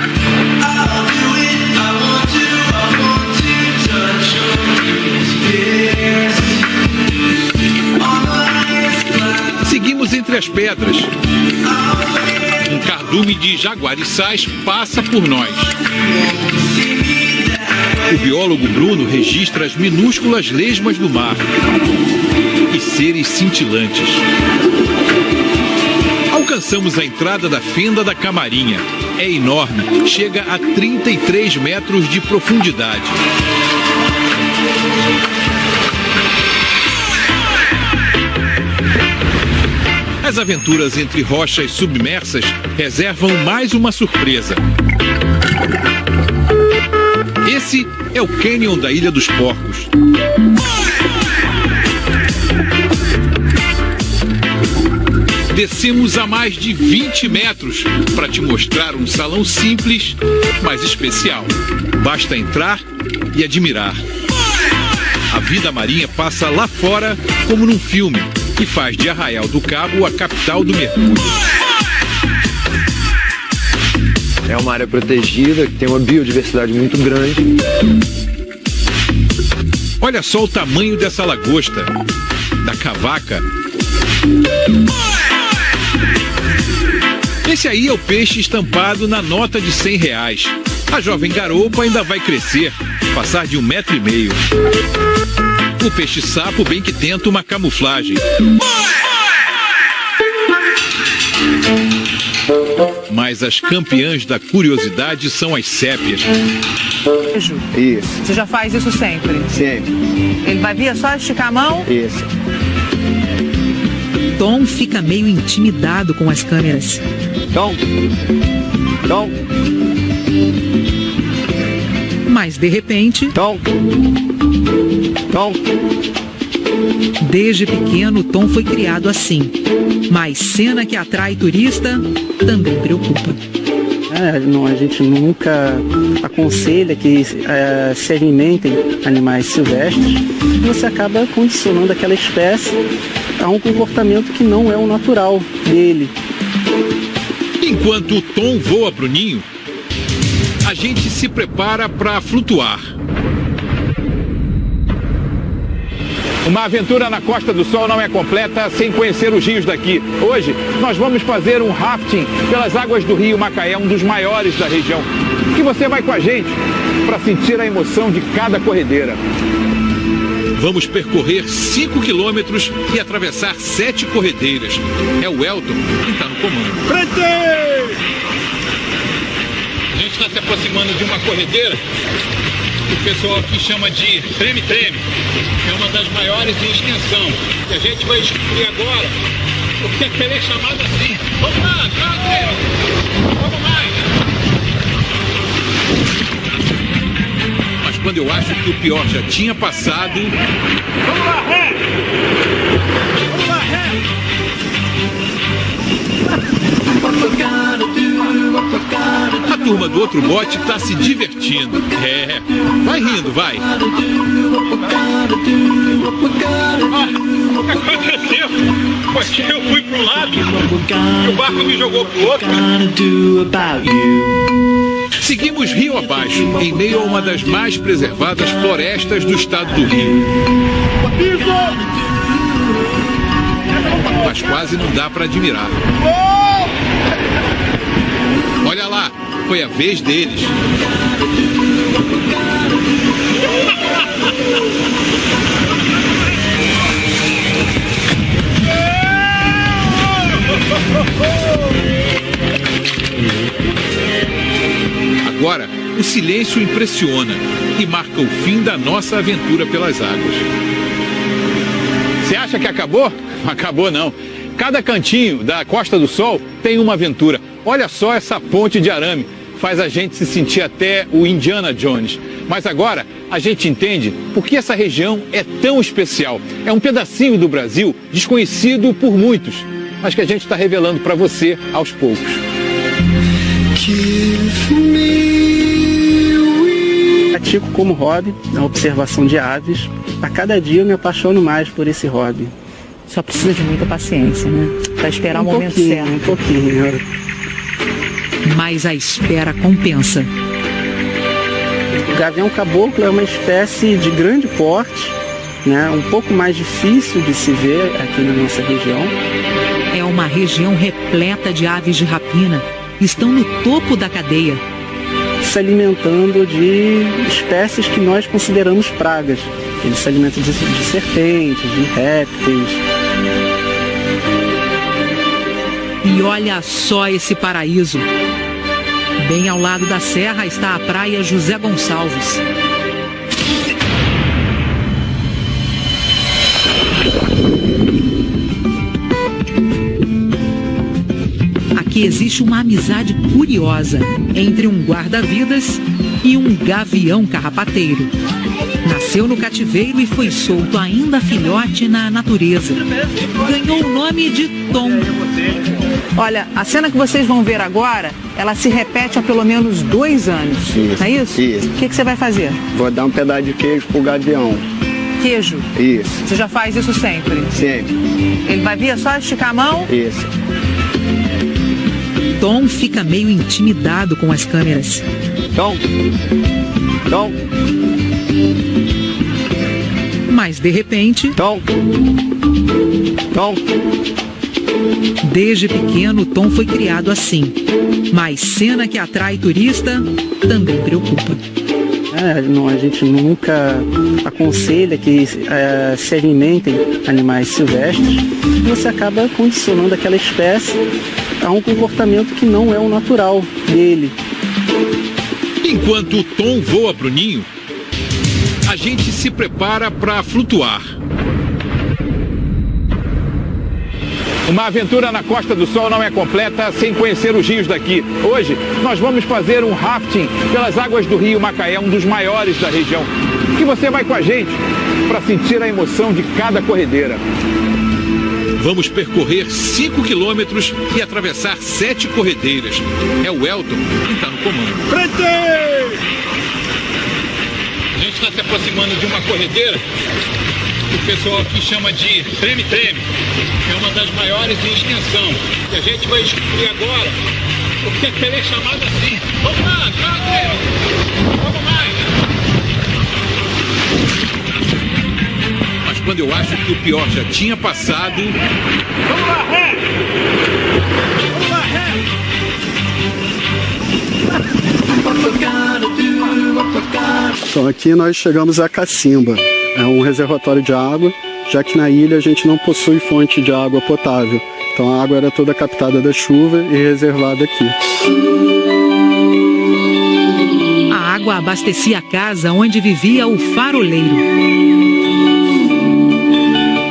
Seguimos entre as pedras. Um cardume de jaguariçás passa por nós. O biólogo Bruno registra as minúsculas lesmas do mar e seres cintilantes. Alcançamos a entrada da fenda da Camarinha. É enorme, chega a 33 metros de profundidade. As aventuras entre rochas submersas reservam mais uma surpresa. Esse é o cânion da Ilha dos Porcos. Descemos a mais de 20 metros para te mostrar um salão simples, mas especial. Basta entrar e admirar. A vida marinha passa lá fora como num filme, que faz de Arraial do Cabo a capital do mergulho. É uma área protegida, que tem uma biodiversidade muito grande. Olha só o tamanho dessa lagosta, da cavaca. Esse aí é o peixe estampado na nota de R$100. A jovem garoupa ainda vai crescer, passar de 1,5 metro. O peixe-sapo bem que tenta uma camuflagem. Mas as campeãs da curiosidade são as sépias. Isso. Você já faz isso sempre? Sempre. Ele vai vir, é só esticar a mão? Isso. Tom fica meio intimidado com as câmeras. Tom. Mas de repente... Tom. Desde pequeno, Tom foi criado assim. Mas cena que atrai turista também preocupa. A gente nunca aconselha que se alimentem animais silvestres. Você acaba condicionando aquela espécie a um comportamento que não é o natural dele. Enquanto o Tom voa pro ninho, a gente se prepara para flutuar. Uma aventura na Costa do Sol não é completa sem conhecer os rios daqui. Hoje, nós vamos fazer um rafting pelas águas do rio Macaé, um dos maiores da região. E você vai com a gente para sentir a emoção de cada corredeira. Vamos percorrer 5 quilômetros e atravessar 7 corredeiras. É o Elton quem está no comando. Frente! A gente está se aproximando de uma corredeira que o pessoal aqui chama de treme-treme. É uma das maiores em extensão. E a gente vai descobrir agora o que ela é chamada assim. Vamos lá, vamos mais! Mas quando eu acho que o pior já tinha passado... Vamos lá, ré! Vamos lá, ré! A turma do outro bote está se divertindo. Vai rindo, vai. O que aconteceu? Porque eu fui pro lado e o barco me jogou pro outro. Seguimos rio abaixo, em meio a uma das mais preservadas florestas do estado do Rio. Mas quase não dá para admirar. Olha lá, foi a vez deles. Agora, o silêncio impressiona e marca o fim da nossa aventura pelas águas. Você acha que acabou? Acabou não. Cada cantinho da Costa do Sol tem uma aventura. Olha só essa ponte de arame. Faz a gente se sentir até o Indiana Jones. Mas agora a gente entende por que essa região é tão especial. É um pedacinho do Brasil desconhecido por muitos, mas que a gente está revelando para você aos poucos. Pratico como hobby a observação de aves. A cada dia eu me apaixono mais por esse hobby. Só precisa de muita paciência, né? Para esperar o momento certo. Um pouquinho. Mas a espera compensa. O gavião caboclo é uma espécie de grande porte, né? Um pouco mais difícil de se ver aqui na nossa região. É uma região repleta de aves de rapina. Estão no topo da cadeia. Se alimentando de espécies que nós consideramos pragas. Eles se alimentam de serpentes, de répteis. E olha só esse paraíso. Bem ao lado da serra está a praia José Gonçalves. Aqui existe uma amizade curiosa entre um guarda-vidas e um gavião carrapateiro. Nasceu no cativeiro e foi solto ainda filhote na natureza. Ganhou o nome de Tom. Olha, a cena que vocês vão ver agora, ela se repete há pelo menos 2 anos. Isso, não é isso? Isso. O que você vai fazer? Vou dar um pedaço de queijo pro gavião. Queijo? Isso. Você já faz isso sempre? Sempre. Ele vai vir, é só esticar a mão? Isso. Tom fica meio intimidado com as câmeras. Tom. Mas de repente... Tom. Desde pequeno, Tom foi criado assim. Mas cena que atrai turista também preocupa. A gente nunca aconselha que se alimentem animais silvestres. Você acaba condicionando aquela espécie a um comportamento que não é o natural dele. Enquanto o Tom voa para o ninho, a gente se prepara para flutuar. Uma aventura na Costa do Sol não é completa sem conhecer os rios daqui. Hoje, nós vamos fazer um rafting pelas águas do rio Macaé, um dos maiores da região. E você vai com a gente para sentir a emoção de cada corredeira. Vamos percorrer 5 quilômetros e atravessar 7 corredeiras. É o Elton quem está no comando. Frente! A gente está se aproximando de uma corredeira que o pessoal aqui chama de treme-treme. É uma das maiores em extensão. E a gente vai descobrir agora o que ela é chamada assim. Vamos lá, vamos mais! Mas quando eu acho que o pior já tinha passado... Vamos lá, ré! Vamos lá, ré! Então aqui nós chegamos a Cacimba. É um reservatório de água, já que na ilha a gente não possui fonte de água potável. Então a água era toda captada da chuva e reservada aqui. A água abastecia a casa onde vivia o faroleiro.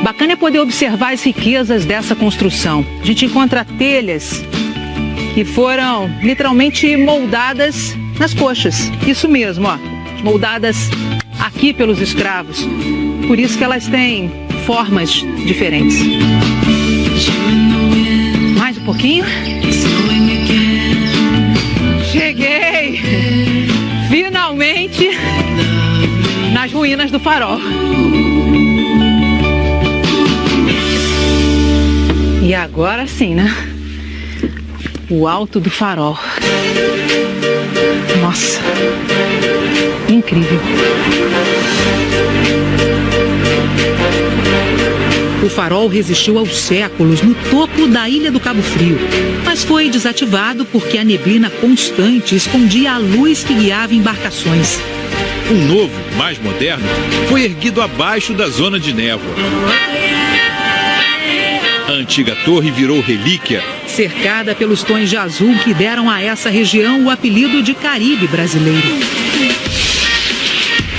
Bacana é poder observar as riquezas dessa construção. A gente encontra telhas que foram literalmente moldadas nas coxas. Isso mesmo, ó, moldadas aqui pelos escravos. Por isso que elas têm formas diferentes. Mais um pouquinho. Cheguei! Finalmente nas ruínas do farol. E agora sim, né? O alto do farol. Nossa, incrível. O farol resistiu aos séculos no topo da Ilha do Cabo Frio, mas foi desativado porque a neblina constante escondia a luz que guiava embarcações. Um novo, mais moderno, foi erguido abaixo da zona de névoa. A antiga torre virou relíquia, cercada pelos tons de azul que deram a essa região o apelido de Caribe brasileiro.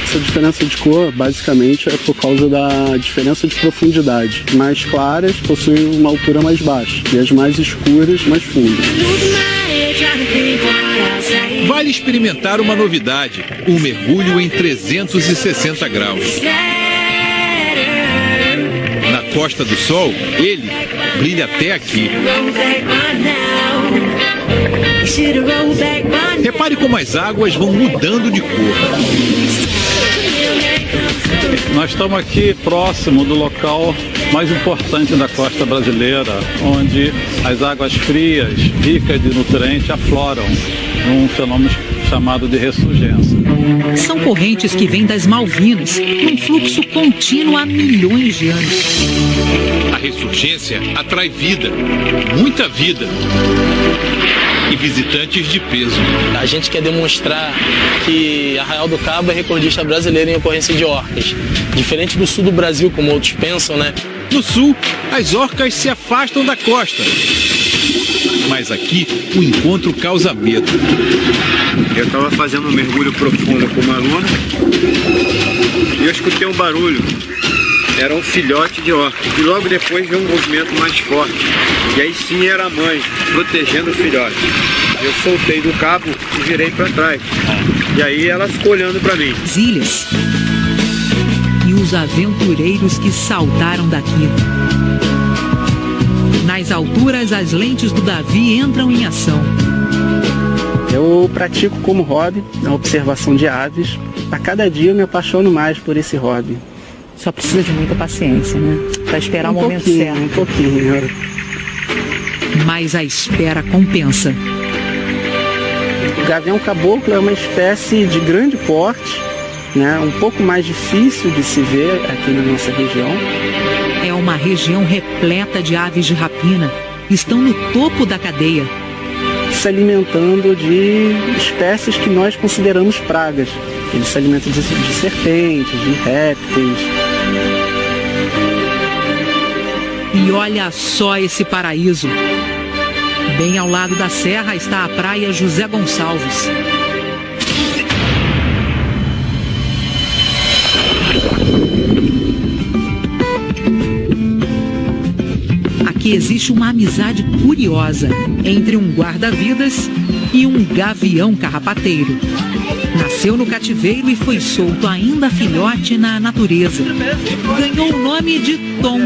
Essa diferença de cor, basicamente, é por causa da diferença de profundidade. Mais claras possuem uma altura mais baixa e as mais escuras, mais fundas. Vale experimentar uma novidade, um mergulho em 360 graus. Na Costa do Sol, ele brilha até aqui. Repare como as águas vão mudando de cor. Nós estamos aqui próximo do local mais importante da costa brasileira, onde as águas frias, ricas de nutrientes, afloram num fenômeno chamado de ressurgência. São correntes que vêm das Malvinas, num fluxo contínuo há milhões de anos. A ressurgência atrai vida, muita vida. E visitantes de peso. A gente quer demonstrar que Arraial do Cabo é recordista brasileiro em ocorrência de orcas. Diferente do sul do Brasil, como outros pensam, né? No sul, as orcas se afastam da costa. Mas aqui, o encontro causa medo. Eu estava fazendo um mergulho profundo com uma aluna e eu escutei um barulho. Era um filhote de orca. E logo depois veio um movimento mais forte. E aí sim era a mãe, protegendo o filhote. Eu soltei do cabo e virei para trás. E aí ela ficou olhando para mim. As ilhas e os aventureiros que saltaram daqui. Nas alturas, as lentes do Davi entram em ação. Eu pratico como hobby a observação de aves. A cada dia eu me apaixono mais por esse hobby. Só precisa de muita paciência, né? Para esperar o momento certo. Um pouquinho. Mas a espera compensa. O gavião caboclo é uma espécie de grande porte, né? Um pouco mais difícil de se ver aqui na nossa região. É uma região repleta de aves de rapina. Estão no topo da cadeia. se alimentando de espécies que nós consideramos pragas. Eles se alimentam de serpentes, de répteis. E olha só esse paraíso. Bem ao lado da serra está a praia José Gonçalves. Aqui existe uma amizade curiosa entre um guarda-vidas e um gavião carrapateiro. Nasceu no cativeiro e foi solto ainda filhote na natureza. Ganhou o nome de Tom.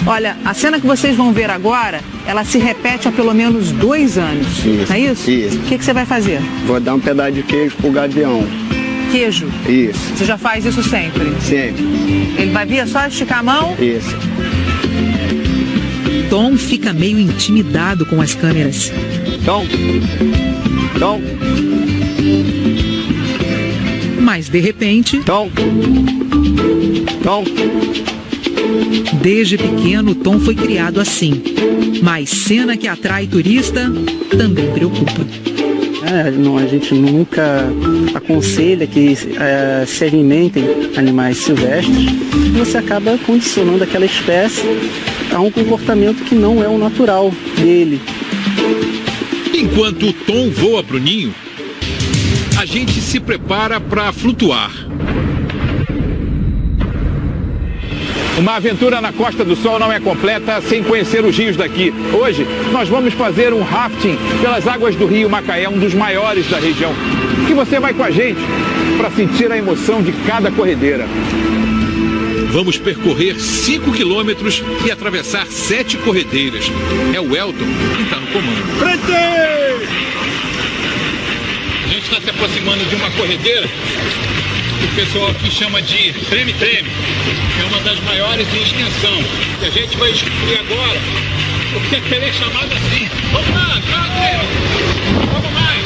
Olha, a cena que vocês vão ver agora, ela se repete há pelo menos 2 anos. Isso, é isso? Isso. O que você vai fazer? Vou dar um pedaço de queijo pro gavião. Queijo? Isso. Você já faz isso sempre? Sempre. Ele vai vir, é só esticar a mão? Isso. Tom fica meio intimidado com as câmeras. Tom. Mas de repente... Tom. Desde pequeno, Tom foi criado assim. Mas cena que atrai turista também preocupa. A gente nunca aconselha que se alimentem animais silvestres. Você acaba condicionando aquela espécie a um comportamento que não é o natural dele. Enquanto o Tom voa para o ninho, a gente se prepara para flutuar. Uma aventura na Costa do Sol não é completa sem conhecer os rios daqui. Hoje, nós vamos fazer um rafting pelas águas do rio Macaé, um dos maiores da região. E você vai com a gente para sentir a emoção de cada corredeira. Vamos percorrer 5 quilômetros e atravessar 7 corredeiras. É o Elton quem está no comando. Frente! A gente está se aproximando de uma corredeira que o pessoal aqui chama de treme-treme. É uma das maiores em extensão. E a gente vai descobrir agora o que é chamado assim. Vamos lá, vamos mais!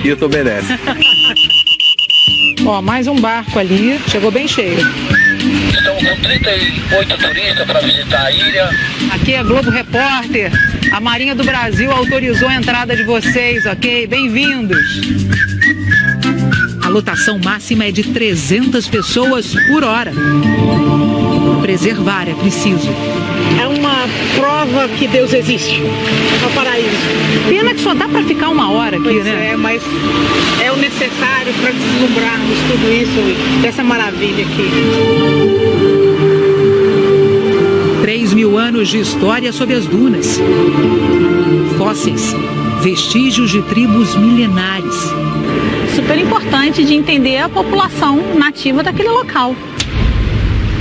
E tu obedece. Ó, mais um barco ali, chegou bem cheio. Estamos com 38 turistas para visitar a ilha. Aqui é Globo Repórter. A Marinha do Brasil autorizou a entrada de vocês, ok? Bem-vindos. A lotação máxima é de 300 pessoas por hora. Preservar é preciso. É uma prova que Deus existe. É o paraíso. Pena que só dá para ficar 1 hora aqui, pois né? É, mas é o necessário para deslumbrarmos tudo isso, dessa maravilha aqui. 3.000 anos de história sobre as dunas. Fósseis, vestígios de tribos milenares. Super importante de entender a população nativa daquele local.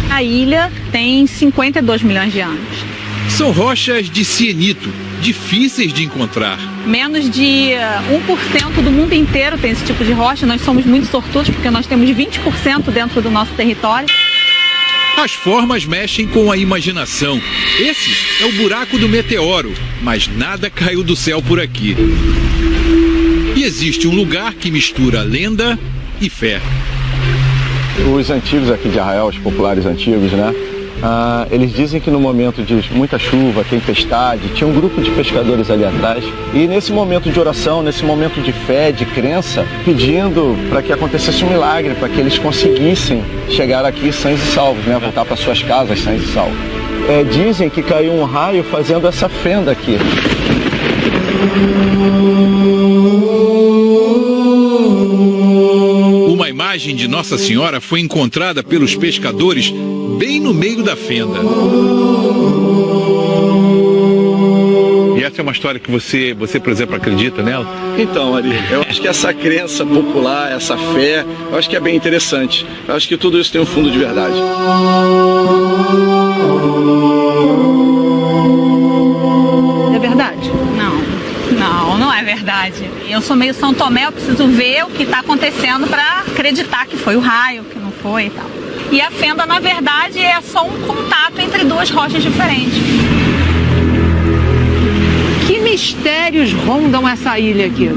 A ilha tem 52 milhões de anos. São rochas de cienito, difíceis de encontrar. Menos de 1% do mundo inteiro tem esse tipo de rocha. Nós somos muito sortudos porque nós temos 20% dentro do nosso território. As formas mexem com a imaginação. Esse é o buraco do meteoro, mas nada caiu do céu por aqui. E existe um lugar que mistura lenda e fé. Os antigos aqui de Arraial, os populares antigos, né? Eles dizem que no momento de muita chuva, tempestade, tinha um grupo de pescadores ali atrás. E nesse momento de oração, nesse momento de fé, de crença, pedindo para que acontecesse um milagre, para que eles conseguissem chegar aqui sãos e salvos, né? Voltar para suas casas sãos e salvos. Dizem que caiu um raio fazendo essa fenda aqui. Uma imagem de Nossa Senhora foi encontrada pelos pescadores bem no meio da fenda. E essa é uma história que você, por exemplo, acredita nela? Então, Ari, eu acho que essa crença popular, essa fé, eu acho que é bem interessante. Eu acho que tudo isso tem um fundo de verdade. É verdade? Não é verdade. Eu sou meio São Tomé, eu preciso ver o que está acontecendo para acreditar que foi o raio, que não foi e tal. E a fenda, na verdade, é só um contato entre 2 rochas diferentes. Que mistérios rondam essa ilha aqui?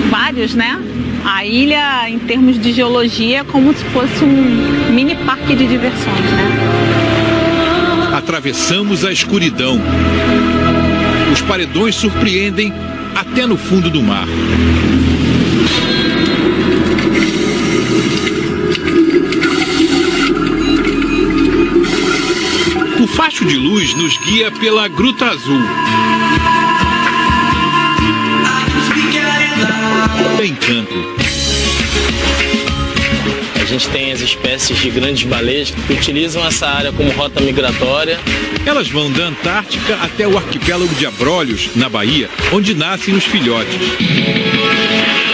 Vários, né? A ilha, em termos de geologia, é como se fosse um mini parque de diversões, né? A atravessamos a escuridão. Os paredões surpreendem até no fundo do mar. O facho de luz nos guia pela Gruta Azul. Tem encanto. A gente tem as espécies de grandes baleias que utilizam essa área como rota migratória. Elas vão da Antártica até o arquipélago de Abrolhos, na Bahia, onde nascem os filhotes.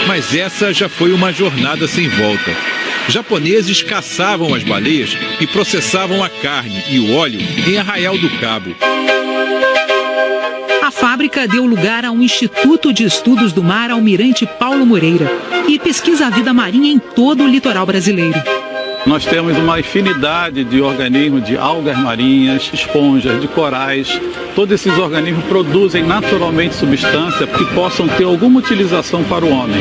Mas essa já foi uma jornada sem volta. Japoneses caçavam as baleias e processavam a carne e o óleo em Arraial do Cabo. A fábrica deu lugar a um Instituto de Estudos do Mar Almirante Paulo Moreira e pesquisa a vida marinha em todo o litoral brasileiro. Nós temos uma infinidade de organismos, de algas marinhas, esponjas, de corais. Todos esses organismos produzem naturalmente substâncias que possam ter alguma utilização para o homem.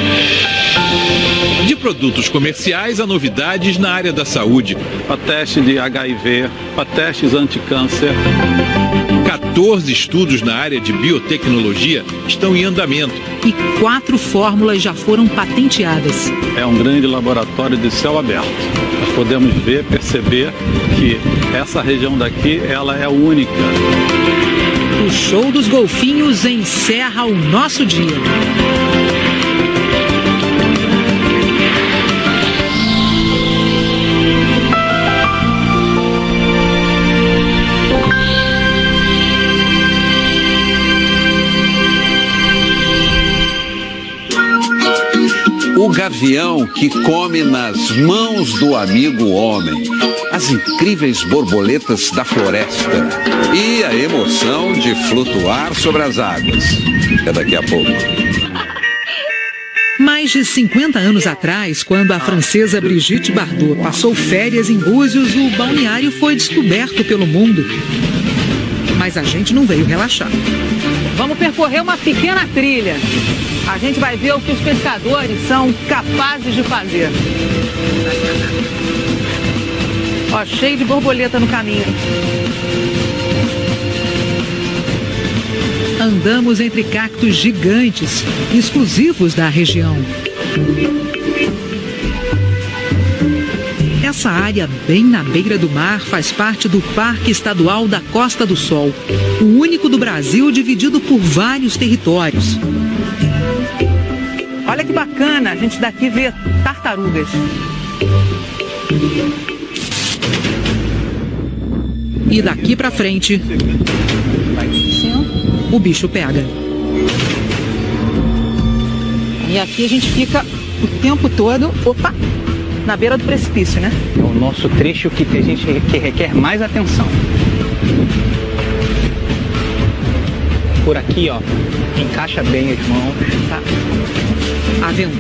De produtos comerciais a novidades na área da saúde. Para teste de HIV, para testes anticâncer. 14 estudos na área de biotecnologia estão em andamento. E 4 fórmulas já foram patenteadas. É um grande laboratório de céu aberto. Nós podemos ver, perceber que essa região daqui, ela é única. O show dos golfinhos encerra o nosso dia. O gavião que come nas mãos do amigo homem, as incríveis borboletas da floresta e a emoção de flutuar sobre as águas. É daqui a pouco. Mais de 50 anos atrás, quando a francesa Brigitte Bardot passou férias em Búzios, o balneário foi descoberto pelo mundo. Mas a gente não veio relaxar. Vamos percorrer uma pequena trilha. A gente vai ver o que os pescadores são capazes de fazer. Ó, cheio de borboleta no caminho. Andamos entre cactos gigantes, exclusivos da região. Essa área, bem na beira do mar, faz parte do Parque Estadual da Costa do Sol, o único do Brasil dividido por vários territórios. Olha que bacana, a gente daqui vê tartarugas. E daqui pra frente, o bicho pega. E aqui a gente fica o tempo todo, na beira do precipício, né? É o nosso trecho que requer mais atenção. Por aqui, ó, encaixa bem as mãos, tá? Aventura.